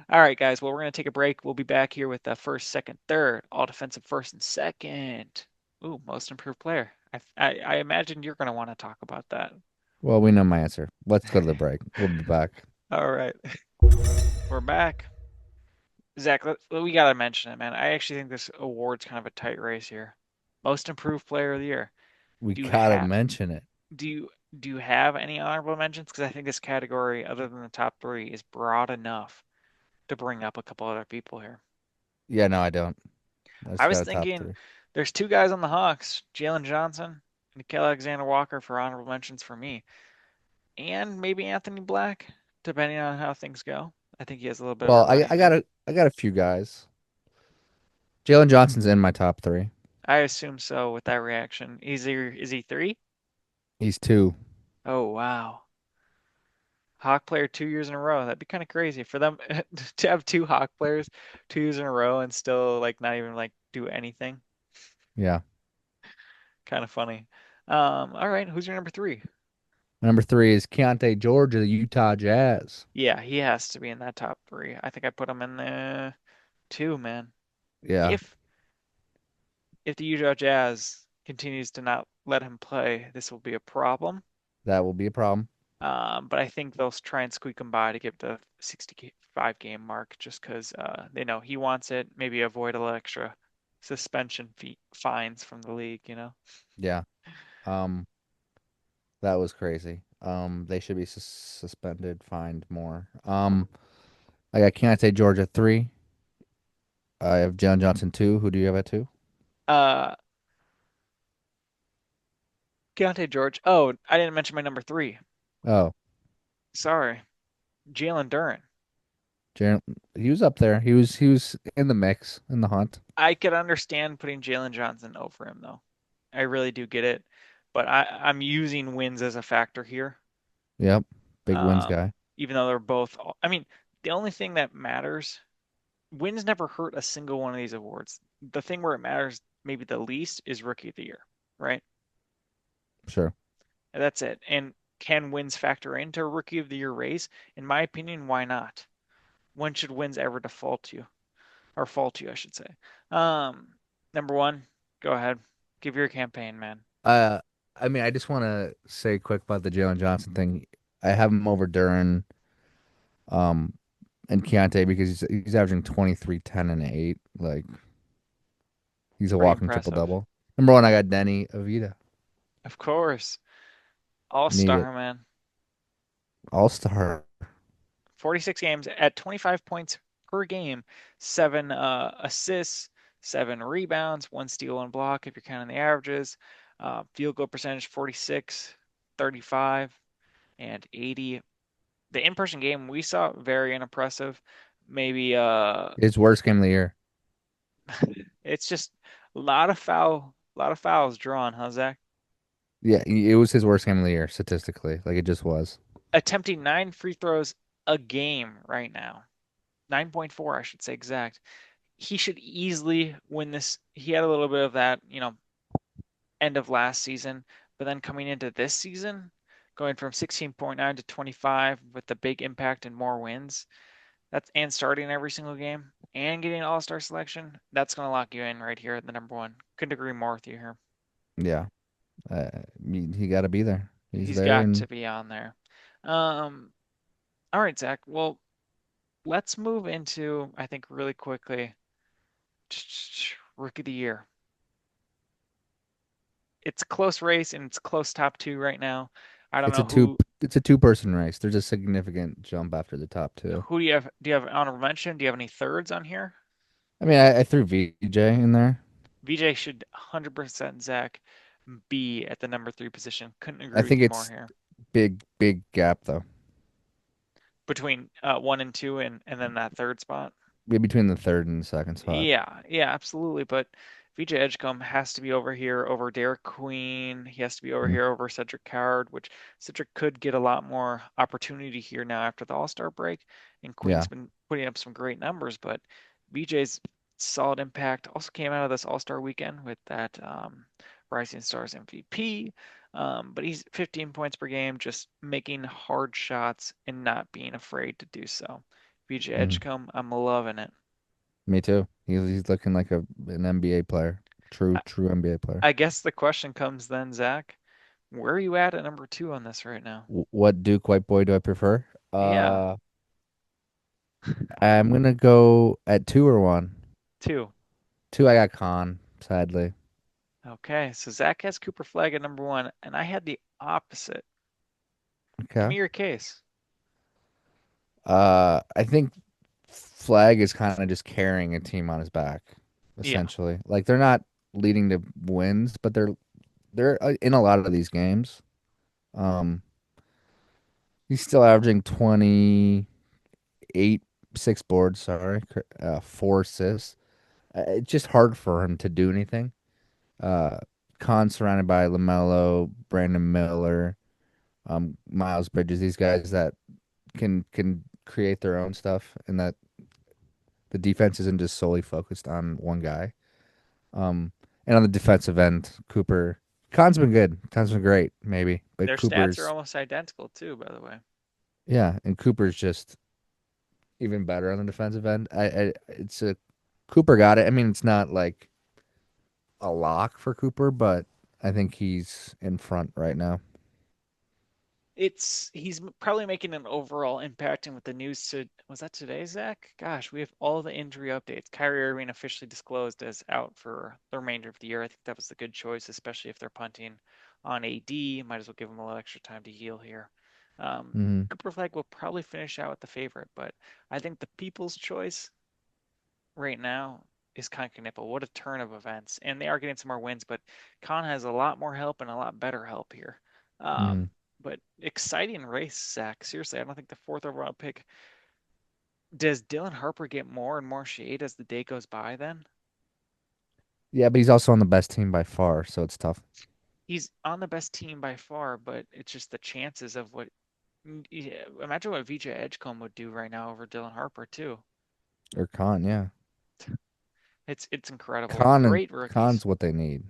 All right, guys. Well, we're going to take a break. We'll be back here with the first, second, third, all defensive first and second. Ooh, most improved player. I imagine you're going to want to talk about that. Well, we know my answer. Let's go to the break. We'll be back. All right. We're back. Zach, we got to mention it, man. I actually think this award's kind of a tight race here. Most improved player of the year. We Do you gotta have mention it. do you do you have any honorable mentions? Because I think this category, other than the top three, is broad enough to bring up a couple other people here. Yeah, no, I don't. I I just was got a top thinking three. there's two guys on the Hawks, Jalen Johnson and Nickeil Alexander-Walker for honorable mentions for me, and maybe Anthony Black, depending on how things go. I think he has a little bit of a Well, running mate. I got a few guys. Jalen Johnson's in my top three. I assume so with that reaction. Is he three? He's two. Oh wow. Hawk player 2 years in a row. That'd be kind of crazy for them to have two Hawk players 2 years in a row and still like not even like do anything. Yeah. Kind of funny. All right, who's your number three? Number three is Keontae George of the Utah Jazz. Yeah, he has to be in that top three. I think I put him in there too, man. Yeah, If if the Utah Jazz continues to not let him play, this will be a problem. that will be a problem. But I think they'll try and squeak him by to get the 65 game mark just because they know he wants it. Maybe avoid a little extra suspension fines from the league. Yeah. Um, that was crazy. They should be suspended, fined more. I got Keontae George at three. I have Jalen Johnson two. Who do you have at two? Uh, Keontae George. Oh, I didn't mention my number three. Oh, Sorry, Jalen Duren. Jalen. He was up there. He was in the mix in the hunt. I could understand putting Jalen Johnson over him though. I really do get it, but I'm using wins as a factor here. Yep. Big wins Um, guy. even though they're both, I mean, the only thing that matters, wins never hurt a single one of these awards. The thing where it matters maybe the least is Rookie of the Year, right? Sure. And that's it. And can wins factor into a Rookie of the Year race? In my opinion, why not? When should wins ever default to you? Or fall to you, I should say. Um, Number one, go ahead. Give your campaign, man. Uh, I mean, I just want to say quick about the Jalen Johnson thing. I have him over Duran, um, and Keontae because he's averaging 23, 10, and 8. Like he's a Pretty walking triple impressive. double. Number one, I got Denny Avita. Of course. All Need it. star, man. All star. 46 games at 25 points per game, seven assists, seven rebounds, one steal, one block if you're counting the averages. Field goal percentage 46, 35, and 80. The in-person game we saw very unimpressive. Maybe His worst game of the year. it's just a lot of fouls drawn, huh, Zach? Yeah, it was his worst game of the year statistically. Like it just was. Attempting 9 free throws a game right now. 9.4, I should say exact. He should easily win this. He had a little bit of that, end of last season, but then coming into this season, going from 16.9 to 25 with the big impact and more wins, that's and starting every single game and getting an all-star selection, that's going to lock you in right here at the number one. Couldn't agree more with you here. Yeah. He got to be there. He's He's there, got and to be on there. Um, all right, Zach. Well, let's move into, I think, really quickly, Rookie of the Year. It's a close race and it's close top two right now. I don't it's a know two who it's a two-person race. There's a significant jump after the top two. who do you have? Do you have an honorable mention? Do you have any thirds on here? I mean, I threw VJ in there. VJ should 100% Zach be at the number three position. Couldn't I agree with think you more it's here. big gap though. Between one and two and then that third spot. Be between the third and the second spot. Yeah, yeah, absolutely. But VJ Edgecombe has to be over here over Derek Queen. He has to be over Mm, here over Cedric Coward, which Cedric could get a lot more opportunity here now after the All-Star break. And Queen's yeah. been putting up some great numbers, but VJ's solid impact also came out of this All-Star weekend with that Rising Stars MVP. But he's 15 points per game, just making hard shots and not being afraid to do so. BJ Mhm. Edgecombe, I'm loving it. Me too. He's looking like an NBA player. I, True NBA player. I guess the question comes then, Zach, where are you at number two on this right now? What Duke white boy do I prefer? Yeah, Uh, I'm gonna go at two or one. two. Two, I got Khan, sadly. Okay, so Zach has Cooper Flag at number one, and I had the opposite. Give Okay. me your case. I think Flag is kind of just carrying a team on his back, Yeah, essentially. Like they're not leading to wins, but they're in a lot of these games. Um, he's still averaging 28, 6 boards, sorry, 4 assists. It's just hard for him to do anything. Uh, Khan surrounded by LaMelo, Brandon Miller, Miles Bridges, these guys that can create their own stuff, and that the defense isn't just solely focused on one guy. And on the defensive end, Cooper, Khan's been good. Khan's been great, maybe, but their stats are Cooper's almost identical too, by the way. yeah, and Cooper's just even better on the defensive end. It's a Cooper got it. I mean, it's not like a lock for Cooper, but I think he's in front right now. He's probably making an overall impact, and with the news to was that today, Zach? Gosh, we have all the injury updates. Kyrie Irving officially disclosed as out for the remainder of the year. I think that was the good choice, especially if they're punting on AD. Might as well give him a little extra time to heal here. Hmm. Cooper Flag will probably finish out with the favorite, but I think the people's choice right now is Nipple. What a turn of events. And they are getting some more wins, but Khan has a lot more help and a lot better help here. Hmm. But exciting race, Zach. Seriously, I don't think the fourth overall pick. Does Dylan Harper get more and more shade as the day goes by then? Yeah, but he's also on the best team by far, so it's tough. He's on the best team by far, but it's just the chances of what. Yeah, imagine what VJ Edgecombe would do right now over Dylan Harper, too. Or Khan, yeah. It's incredible. Khan and Great rookies. Khan's what they need.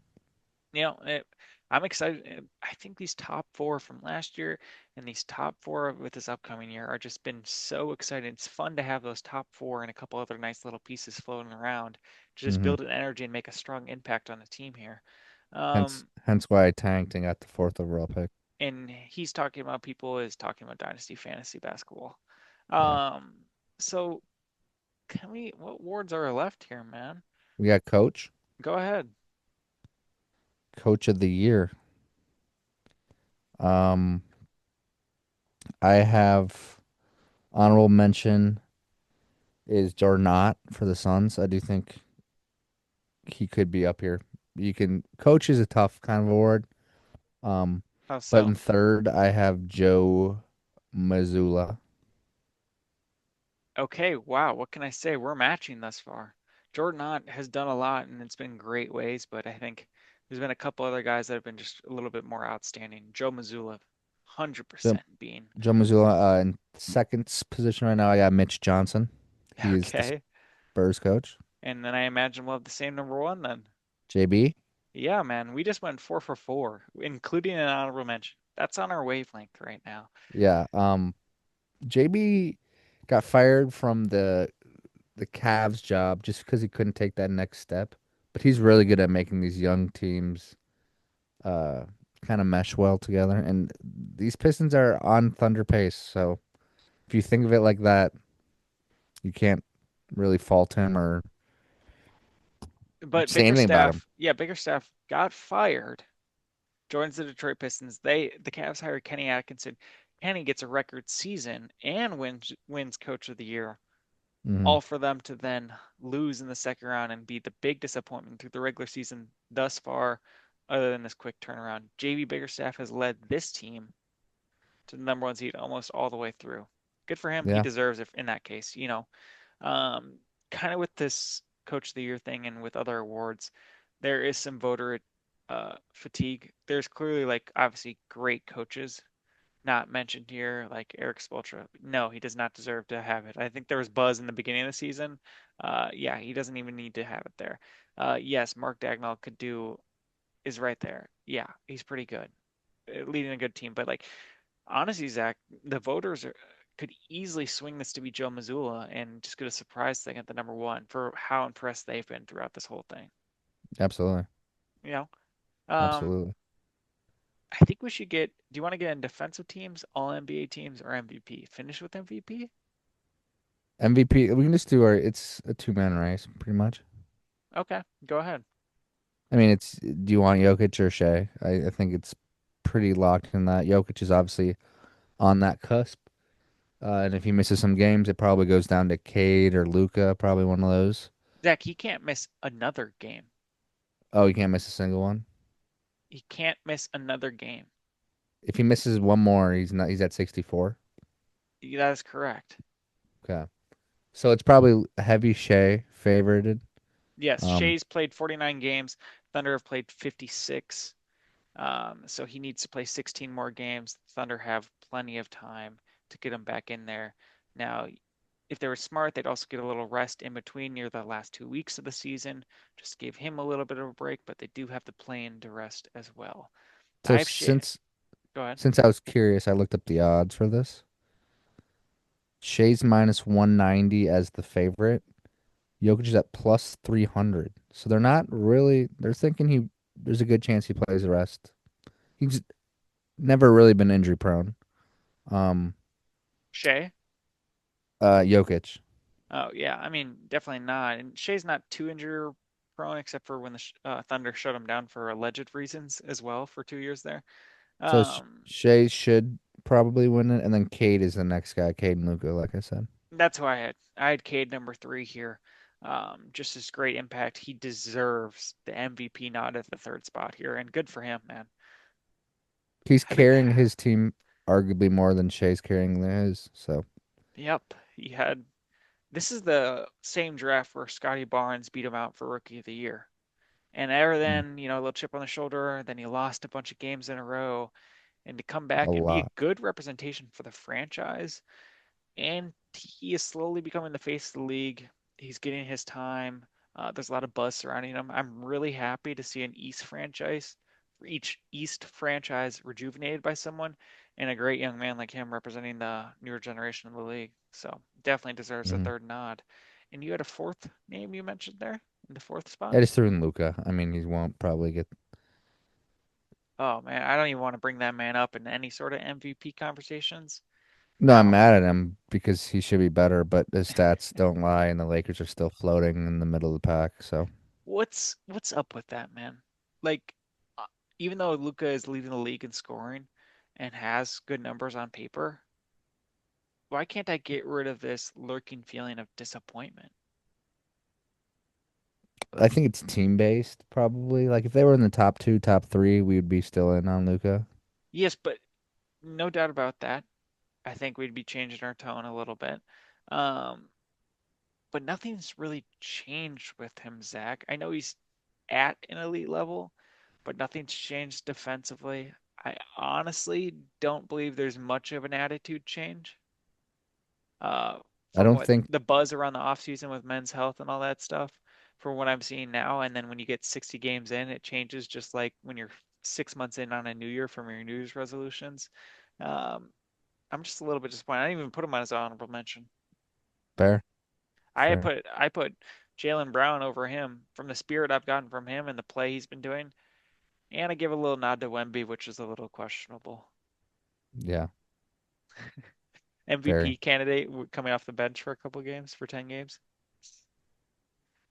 you know, it, I'm excited. I think these top four from last year and these top four with this upcoming year are just been so exciting. It's fun to have those top four and a couple other nice little pieces floating around to just Hmm. build an energy and make a strong impact on the team here. Hence, Um, hence why I tanked and got the fourth overall pick. and he's talking about people is talking about dynasty fantasy basketball. Yeah, Um, so what awards are left here, man? we got Go ahead. coach of the year. Um, I have honorable mention is Jornot for the Suns. I do think he could be up here. You can coach is a tough kind of award. Um, How but so? in third, I have Joe Mazzulla. Okay, wow, what can I say? We're matching thus far. Jordan Ott has done a lot and it's been great ways, but I think there's been a couple other guys that have been just a little bit more outstanding. Joe Mazzulla, Joe, 100% being. Joe Mazzulla. In second position right now, I got Mitch Johnson. He is the Okay. Spurs coach. And then I imagine we'll have the same number one then. JB. Yeah, man, we just went 4 for 4, including an honorable mention. That's on our wavelength right now. Yeah. JB got fired from the Cavs job just because he couldn't take that next step. But he's really good at making these young teams uh kind of mesh well together. And these Pistons are on Thunder pace, so if you think of it like that, you can't really fault him or But say anything about him. Biggerstaff got fired, joins the Detroit Pistons. The Cavs hired Kenny Atkinson. Kenny gets a record season and wins Coach of the Year, Hmm. all for them to then lose in the second round and be the big disappointment through the regular season thus far, other than this quick turnaround. JV Biggerstaff has led this team to the number one seed almost all the way through. Good for him. He Yeah. deserves it in that case. Um, kind of with this Coach of the Year thing and with other awards, there is some voter fatigue. There's clearly like obviously great coaches not mentioned here, like Eric Spoelstra. No, he does not deserve to have it. I think there was buzz in the beginning of the season. Yeah, he doesn't even need to have it there. Yes, Mark Dagnall is right there. Yeah, he's pretty good, leading a good team. But like honestly, Zach, the voters are. could easily swing this to be Joe Mazzulla and just get a surprise thing at the number one for how impressed they've been throughout this whole thing. Absolutely. You know, um, Absolutely. I think we should get. Do you want to get in defensive teams, all NBA teams, or MVP? Finish with MVP? MVP, we can just do it's a two-man race, pretty much. Okay, go ahead. I mean, do you want Jokic or Shea? I think it's pretty locked in that. Jokic is obviously on that cusp. And if he misses some games, it probably goes down to Cade or Luca, probably one of those. Zach, he can't miss another game. Oh, he can't miss a single one. He can't miss another game. If he misses one more, he's at 64. That is correct. Okay. So it's probably a heavy Shea favored. Yes, Um, Shea's played 49 games. Thunder have played 56. So he needs to play 16 more games. Thunder have plenty of time to get him back in there. Now, if they were smart, they'd also get a little rest in between near the last 2 weeks of the season. Just give him a little bit of a break, but they do have to play in to rest as well. so I have Shea. since Go ahead. since I was curious, I looked up the odds for this. Shea's minus 190 as the favorite. Jokic is at plus 300. So they're not really, they're thinking there's a good chance he plays the rest. He's never really been injury prone. Um, Shea? Jokic. Oh, yeah. I mean, definitely not. And Shea's not too injury prone, except for when the Thunder shut him down for alleged reasons as well for 2 years there. So Um, Shea should probably win it, and then Cade is the next guy. Cade and Luca, like I said. that's who I had. I had Cade number three here. Just his great impact. He deserves the MVP nod at the third spot here, and good for him, man. He's I think, carrying his team arguably more than Shea's carrying his. So yep, he had. This is the same draft where Scotty Barnes beat him out for Rookie of the Year. And ever mm, then, a little chip on the shoulder. Then he lost a bunch of games in a row. And to come a back and be a lot. good representation for the franchise, and he is slowly becoming the face of the league. He's getting his time. There's a lot of buzz surrounding him. I'm really happy to see an each East franchise rejuvenated by someone, and a great young man like him representing the newer generation of the league. So definitely deserves a Hmm. third nod. And you had a fourth name you mentioned there in the fourth spot? I just threw in Luca. I mean, he won't probably get. Oh man, I don't even want to bring that man up in any sort of MVP conversations. No, I'm Now, mad at him because he should be better, but his stats don't lie, and the Lakers are still floating in the middle of the pack. So what's up with that, man? Like, uh, even though Luca is leading the league in scoring and has good numbers on paper, why can't I get rid of this lurking feeling of disappointment? I think it's team based, probably. Like if they were in the top two, top three, we would be still in on Luca. Yes, but no doubt about that. I think we'd be changing our tone a little bit. Um, but nothing's really changed with him, Zach. I know he's at an elite level, but nothing's changed defensively. I honestly don't believe there's much of an attitude change. uh, I from don't what think the buzz around the offseason with men's health and all that stuff, from what I'm seeing now. And then when you get 60 games in, it changes just like when you're 6 months in on a new year from your New Year's resolutions. Um, I'm just a little bit disappointed. I didn't even put him on as an honorable mention. fair, I fair. put I put Jaylen Brown over him from the spirit I've gotten from him and the play he's been doing. And I give a little nod to Wemby, which is a little questionable. Yeah, very. MVP candidate coming off the bench for a couple games for 10 games.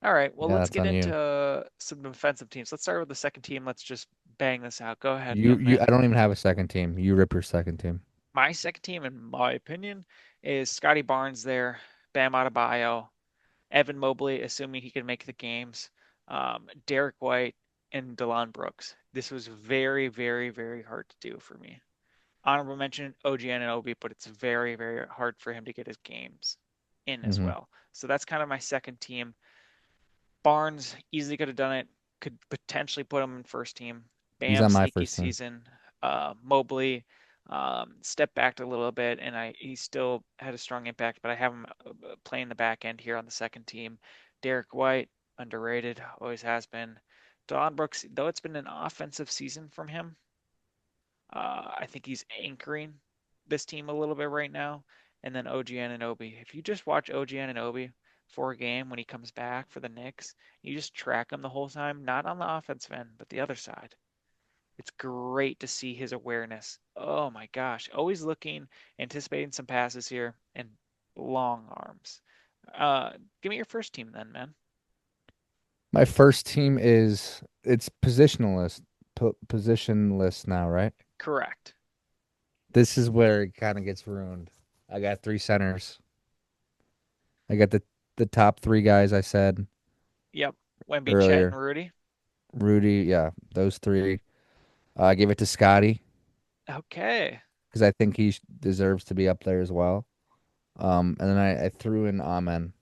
All right, well, Yeah, let's that's get on you. into some defensive teams. Let's start with the second team. Let's just bang this out. Go ahead, You young you. I man. don't even have a second team. You rip your second team. My second team, in my opinion, is Scotty Barnes there, Bam Adebayo, Evan Mobley, assuming he can make the games, Derek White, and Delon Brooks. This was very, very, very hard to do for me. Honorable mention, OG Anunoby, but it's very, very hard for him to get his games in as Hmm. well. So that's kind of my second team. Barnes easily could have done it. Could potentially put him in first team. He's Bam, on my sneaky first team. season. Mobley stepped back a little bit, and he still had a strong impact. But I have him playing the back end here on the second team. Derek White, underrated, always has been. Don Brooks, though it's been an offensive season from him, I think he's anchoring this team a little bit right now. and then OG Anunoby. If you just watch OG Anunoby for a game when he comes back for the Knicks, you just track him the whole time, not on the offensive end, but the other side. It's great to see his awareness. Oh my gosh, always looking, anticipating some passes here, and long arms. Give me your first team then, man. My first team is it's positionless now, right? Correct. This is where it kind of gets ruined. I got three centers. I got the top three guys I said Yep. Wemby, Chet, and earlier. Rudy. Rudy, yeah, those three. I gave it to Scotty Okay. because I think he deserves to be up there as well. And then I threw in Amen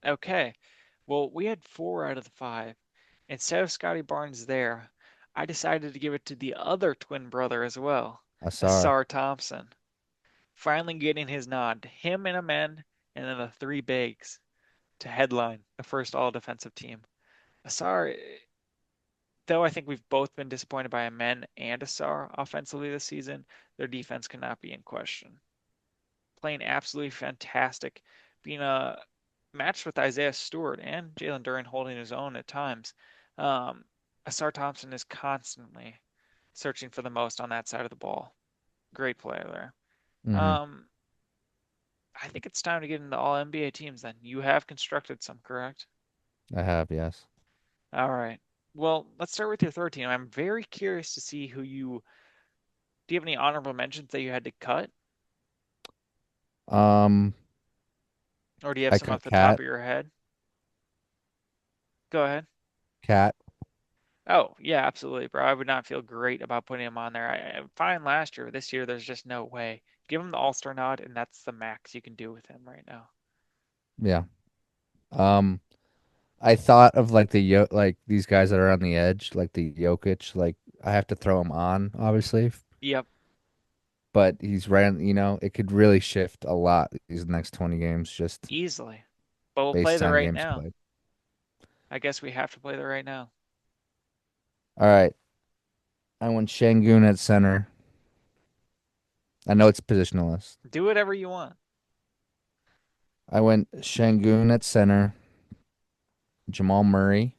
Okay. Well, we had 4 out of the 5. Instead of Scotty Barnes there, I decided to give it to the other twin brother as well, Asar. Asar Thompson. Finally getting his nod. Him and Amen, and then the three bigs to headline the first all defensive team. Asar, though I think we've both been disappointed by Amen and Asar offensively this season, their defense cannot be in question. Playing absolutely fantastic, being a matched with Isaiah Stewart and Jalen Duren holding his own at times. Um, Asar Thompson is constantly searching for the most on that side of the ball. Great player there. Hmm. I think it's time to get into all NBA teams then. You have constructed some, correct? I have, yes. All right. Well, let's start with your third team. I'm very curious to see who you do you have any honorable mentions that you had to cut, Um, or do you have I some off cut the top Cat, of your head? Go ahead. Cat. Oh, yeah, absolutely, bro. I would not feel great about putting him on there. I'm fine last year. This year, there's just no way. Give him the All-Star nod, and that's the max you can do with him right now. Yeah. Um, I thought of like like these guys that are on the edge, like the Jokic. Like I have to throw him on, obviously, Yep, but he's right on. It could really shift a lot these next 20 games just easily. But we'll play based the on right games now. played. I guess we have to play the right now. All right, I went Şengün at center. I know it's positionless. Do whatever you want. I went Şengün at center. Jamal Murray.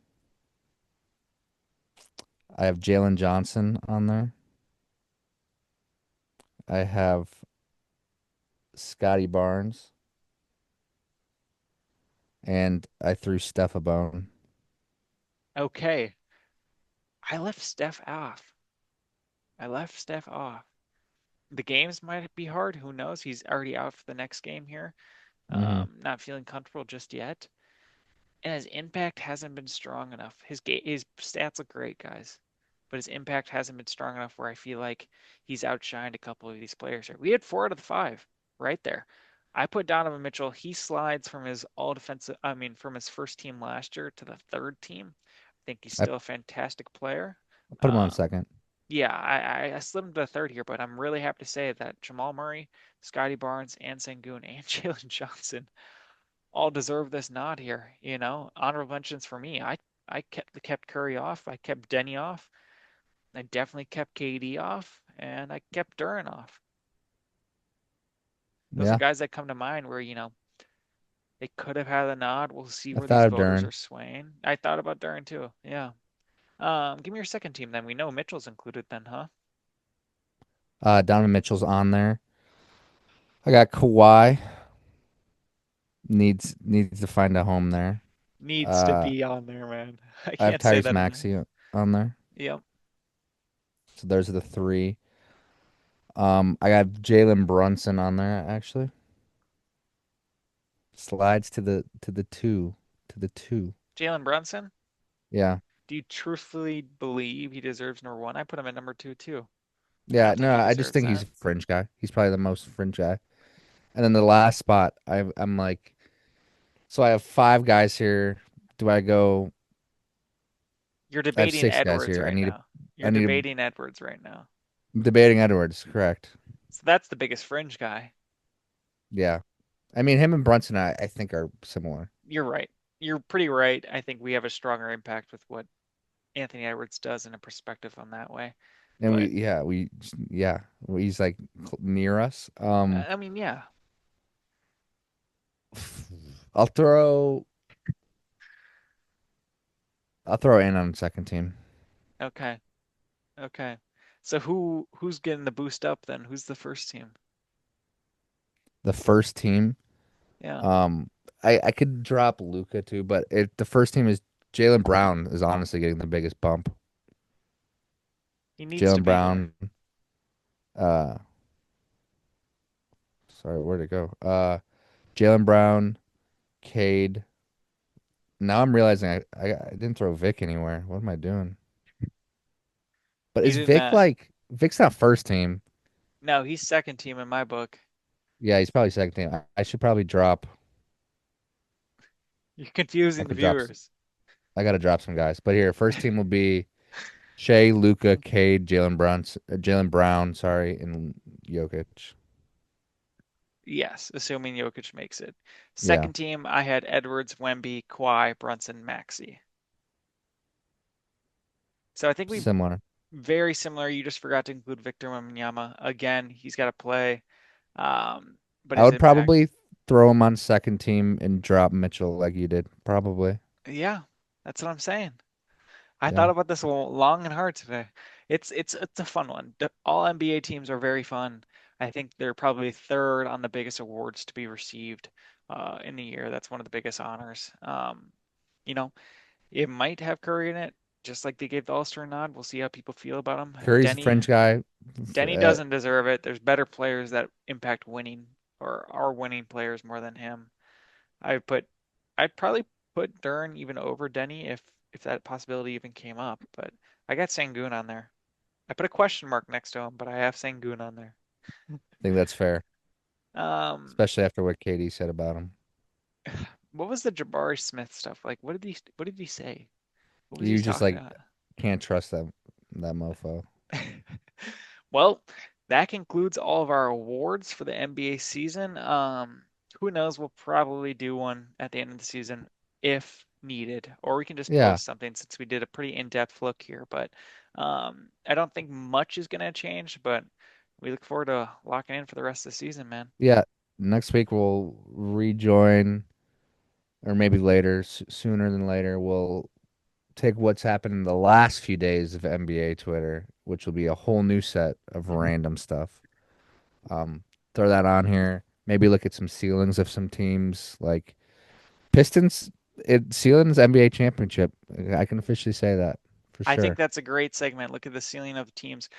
I have Jalen Johnson on there. I have Scotty Barnes, and I threw Steph a bone. Okay. I left Steph off. I left Steph off. The games might be hard. Who knows? He's already out for the next game here. Hmm. Not feeling comfortable just yet. And his impact hasn't been strong enough. His stats look great, guys, but his impact hasn't been strong enough where I feel like he's outshined a couple of these players here. We had 4 out of the 5 right there. I put Donovan Mitchell. He slides from his all defensive, I mean, from his first team last year to the third team. I think he's I still a fantastic player. put him on Um, second. yeah, I slid him to the third here, but I'm really happy to say that Jamal Murray, Scotty Barnes, and Sengun and Jalen Johnson all deserve this nod here. Honorable mentions for me. I kept Curry off. I kept Denny off. I definitely kept KD off, and I kept Duran off. Those are Yeah, guys that come to mind where they could have had a nod. We'll see I where these thought of voters are Duran. swaying. I thought about Duran too. Yeah. Give me your second team then. We know Mitchell's included then, huh? Donovan Mitchell's on there. I got Kawhi. Needs to find a home there. Needs to Uh, be on there, man. I I have can't say Tyrese that enough. Maxey on there. Yep. So those are the three. I got Jalen Brunson on there actually. Slides to the two. Jalen Brunson, Yeah. do you truthfully believe he deserves #1? I put him at #2 too. I Yeah, don't think no, he I just deserves think he's that. a fringe guy. He's probably the most fringe guy. And then the last spot, I'm like, so I have five guys here. Do I go? You're I have debating six guys Edwards here. right now. I You're need a, debating Edwards right now. I'm debating Edwards. Correct. So that's the biggest fringe guy. Yeah. I mean, him and Brunson, I think are similar. You're right. You're pretty right. I think we have a stronger impact with what Anthony Edwards does in a perspective on that way. And But yeah, he's like near us. I mean, yeah. I'll throw I'll throw in on second team. Okay. Okay. So who's getting the boost up then? Who's the first team? The first team. Yeah. Um, I could drop Luca too, but the first team is Jalen Brown is honestly getting the biggest bump. He needs to Jalen be there. Brown. Uh, sorry, where'd it go? Jalen Brown, Cade. Now I'm realizing I didn't throw Vic anywhere. What am I doing? But You is did Vic not. like Vic's not first team? No, he's second team in my book. Yeah, he's probably second team. I should probably drop. You're I confusing the could drop. viewers. I gotta drop some guys. But here, first team will be Shea, Luca, Cade, Jalen Brown, sorry, and Jokic. Yes, assuming Jokic makes it. Yeah, Second team, I had Edwards, Wemby, Kawhi, Brunson, Maxey. So I think we similar. very similar. You just forgot to include Victor Wembanyama. Again, he's got to play, but I his would impact. probably throw him on second team and drop Mitchell like you did. Probably. Yeah, that's what I'm saying. I thought Yeah. about this long and hard today. It's a fun one. All NBA teams are very fun. I think they're probably third on the biggest awards to be received in the year. That's one of the biggest honors. You know, it might have Curry in it, just like they gave the All-Star nod. We'll see how people feel about him. Curry's a French guy. Denny Uh, doesn't deserve it. There's better players that impact winning or are winning players more than him. I put, I'd probably put Dern even over Denny if that possibility even came up. But I got Sangoon on there. I put a question mark next to him, but I have Sangoon on there. I think that's fair, Um, especially after what Katie said about him. what was the Jabari Smith stuff like? What did he say? What was he You just talking like about? can't trust that mofo. Well, that concludes all of our awards for the NBA season. Who knows? We'll probably do one at the end of the season if needed, or we can just Yeah, post something since we did a pretty in-depth look here. But I don't think much is going to change, but we look forward to locking in for the rest of the season, man. yeah. Next week we'll rejoin, or maybe later, sooner than later. We'll take what's happened in the last few days of NBA Twitter, which will be a whole new set of random stuff. Um, throw that on here. Maybe look at some ceilings of some teams like Pistons. Ceilings NBA championship. I can officially say that for I think sure. that's a great segment. Look at the ceiling of the teams.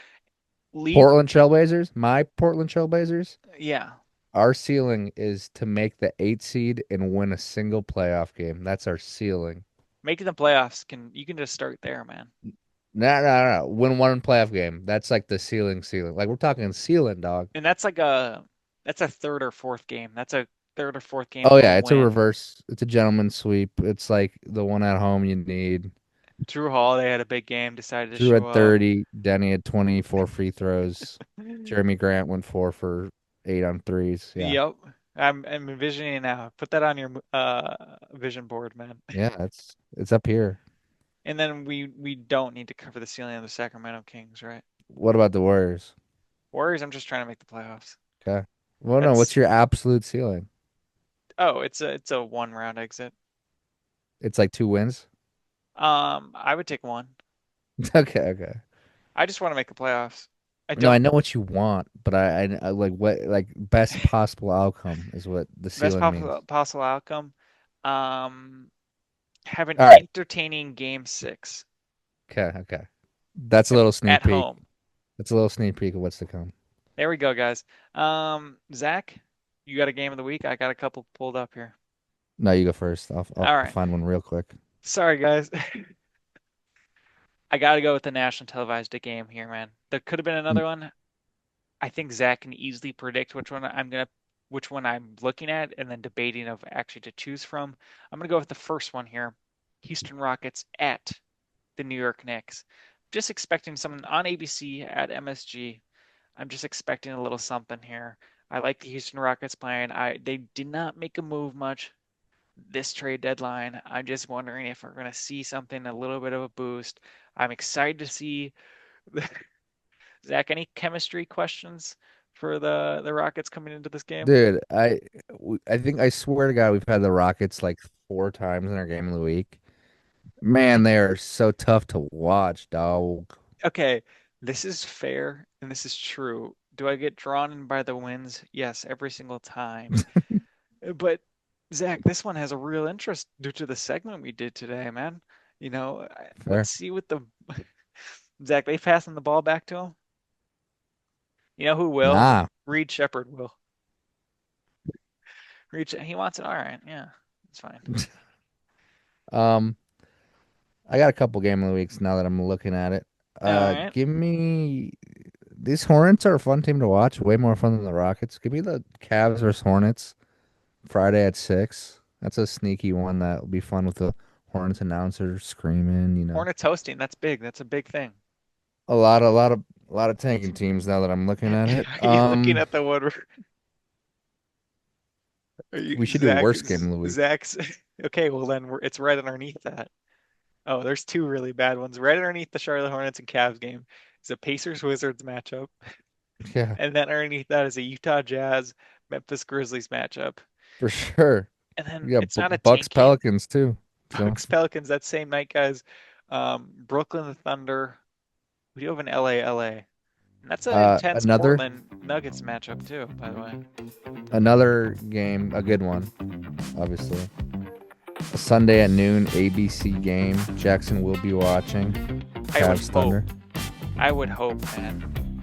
Leave, Portland Trailblazers. My Portland Trailblazers. yeah, Our ceiling is to make the 8 seed and win a single playoff game. That's our ceiling. making the playoffs can you can just start there, man. No, no, no. Win one playoff game. That's like the ceiling. Like we're talking ceiling, dog. And that's a third or fourth game. That's a third or fourth game Oh of a yeah, it's a win. reverse. It's a gentleman's sweep. It's like the one at home you need. Drew Holiday had a big game, decided to Drew show had up. 30. Denny had 24 free throws. Jeremy Grant went 4 for 8 on threes. Yeah, Yep. I'm envisioning it now. Put that on your vision board, man. yeah. It's up here. And then we don't need to cover the ceiling of the Sacramento Kings, right? What about the Warriors? Warriors, I'm just trying to make the playoffs. Okay. Well, no. What's That's your absolute ceiling? it's a one round exit. It's like 2 wins. I would take one. Okay, okay. I just want to make the playoffs. I No, I don't know what you want, but I like what like best possible outcome is what the best ceiling means. possible outcome. Um, have an All right. entertaining game six Okay, okay. That's a little sneak at peek. home. That's a little sneak peek of what's to come. There we go, guys. Zach, you got a game of the week? I got a couple pulled up here. No, you go first. I'll All right. find one real quick. Sorry, guys. I got to go with the national televised game here, man. There could have been Mm, another one. I think Zach can easily predict which one I'm looking at, and then debating of actually to choose from. I'm gonna go with the first one here. Houston Rockets at the New York Knicks. Just expecting someone on ABC at MSG. I'm just expecting a little something here. I like the Houston Rockets playing. They did not make a move much this trade deadline. I'm just wondering if we're going to see something, a little bit of a boost. I'm excited to see Zach. Any chemistry questions for the Rockets coming into this game? Dude, I think I swear to God we've had the Rockets like 4 times in our game of the week. Man, they are so tough to watch, dog. Okay, this is fair and this is true. Do I get drawn in by the wins? Yes, every single time. But Zach, this one has a real interest due to the segment we did today, man. Let's Fair. see what the Zach, they passing the ball back to him. You know who will? Nah. Reed Shepard will. He wants it. All right, yeah, it's fine. Um, I got a couple game of the weeks now that I'm looking at it. All right. Give me these Hornets are a fun team to watch, way more fun than the Rockets. Give me the Cavs versus Hornets Friday at 6. That's a sneaky one that will be fun with the Hornets announcer screaming. Hornets hosting, that's big. That's a big thing. A lot of tanking teams now that I'm looking at it. Are you looking at the one? Are you We should do worst game of the week. Zach's okay, well then it's right underneath that. Oh, there's two really bad ones. Right underneath the Charlotte Hornets and Cavs game is a Pacers Wizards matchup. Yeah, And then underneath that is a Utah Jazz Memphis Grizzlies matchup. for sure. And then We got it's not a Bucks tank game. Pelicans too. So Bucks Pelicans that same night, guys. Brooklyn the Thunder. We do have an LA. And that's an intense another Portland Nuggets matchup too, by the way. another game, a good one, obviously. A Sunday at noon ABC game. Jackson will be watching. Cavs Thunder. I would hope, man.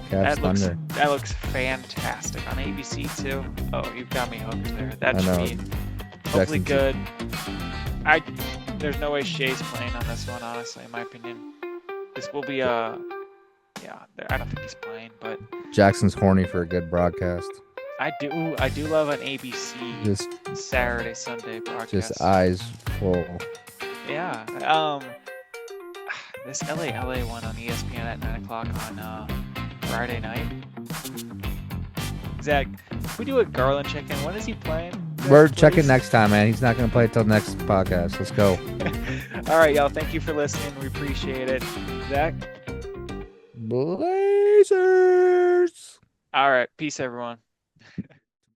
Cavs Thunder. That looks fantastic on ABC too. Oh, you've got me hooked there. That I know. should be hopefully Jackson's- good. There's no way Shea's playing on this one, honestly, in my opinion. This will be yeah. I don't think he's playing, but Jackson's horny for a good broadcast. I do love an ABC Just Saturday Sunday broadcast. just eyes full. Yeah. This LA one on ESPN at 9 o'clock on Friday night. Zach, if we do a Garland check-in, when is he playing? We're Please? checking next time, man. He's not gonna play till next podcast. Let's go. All right, y'all. Thank you for listening. We appreciate it. Zach? Blazers. All right. Peace, everyone.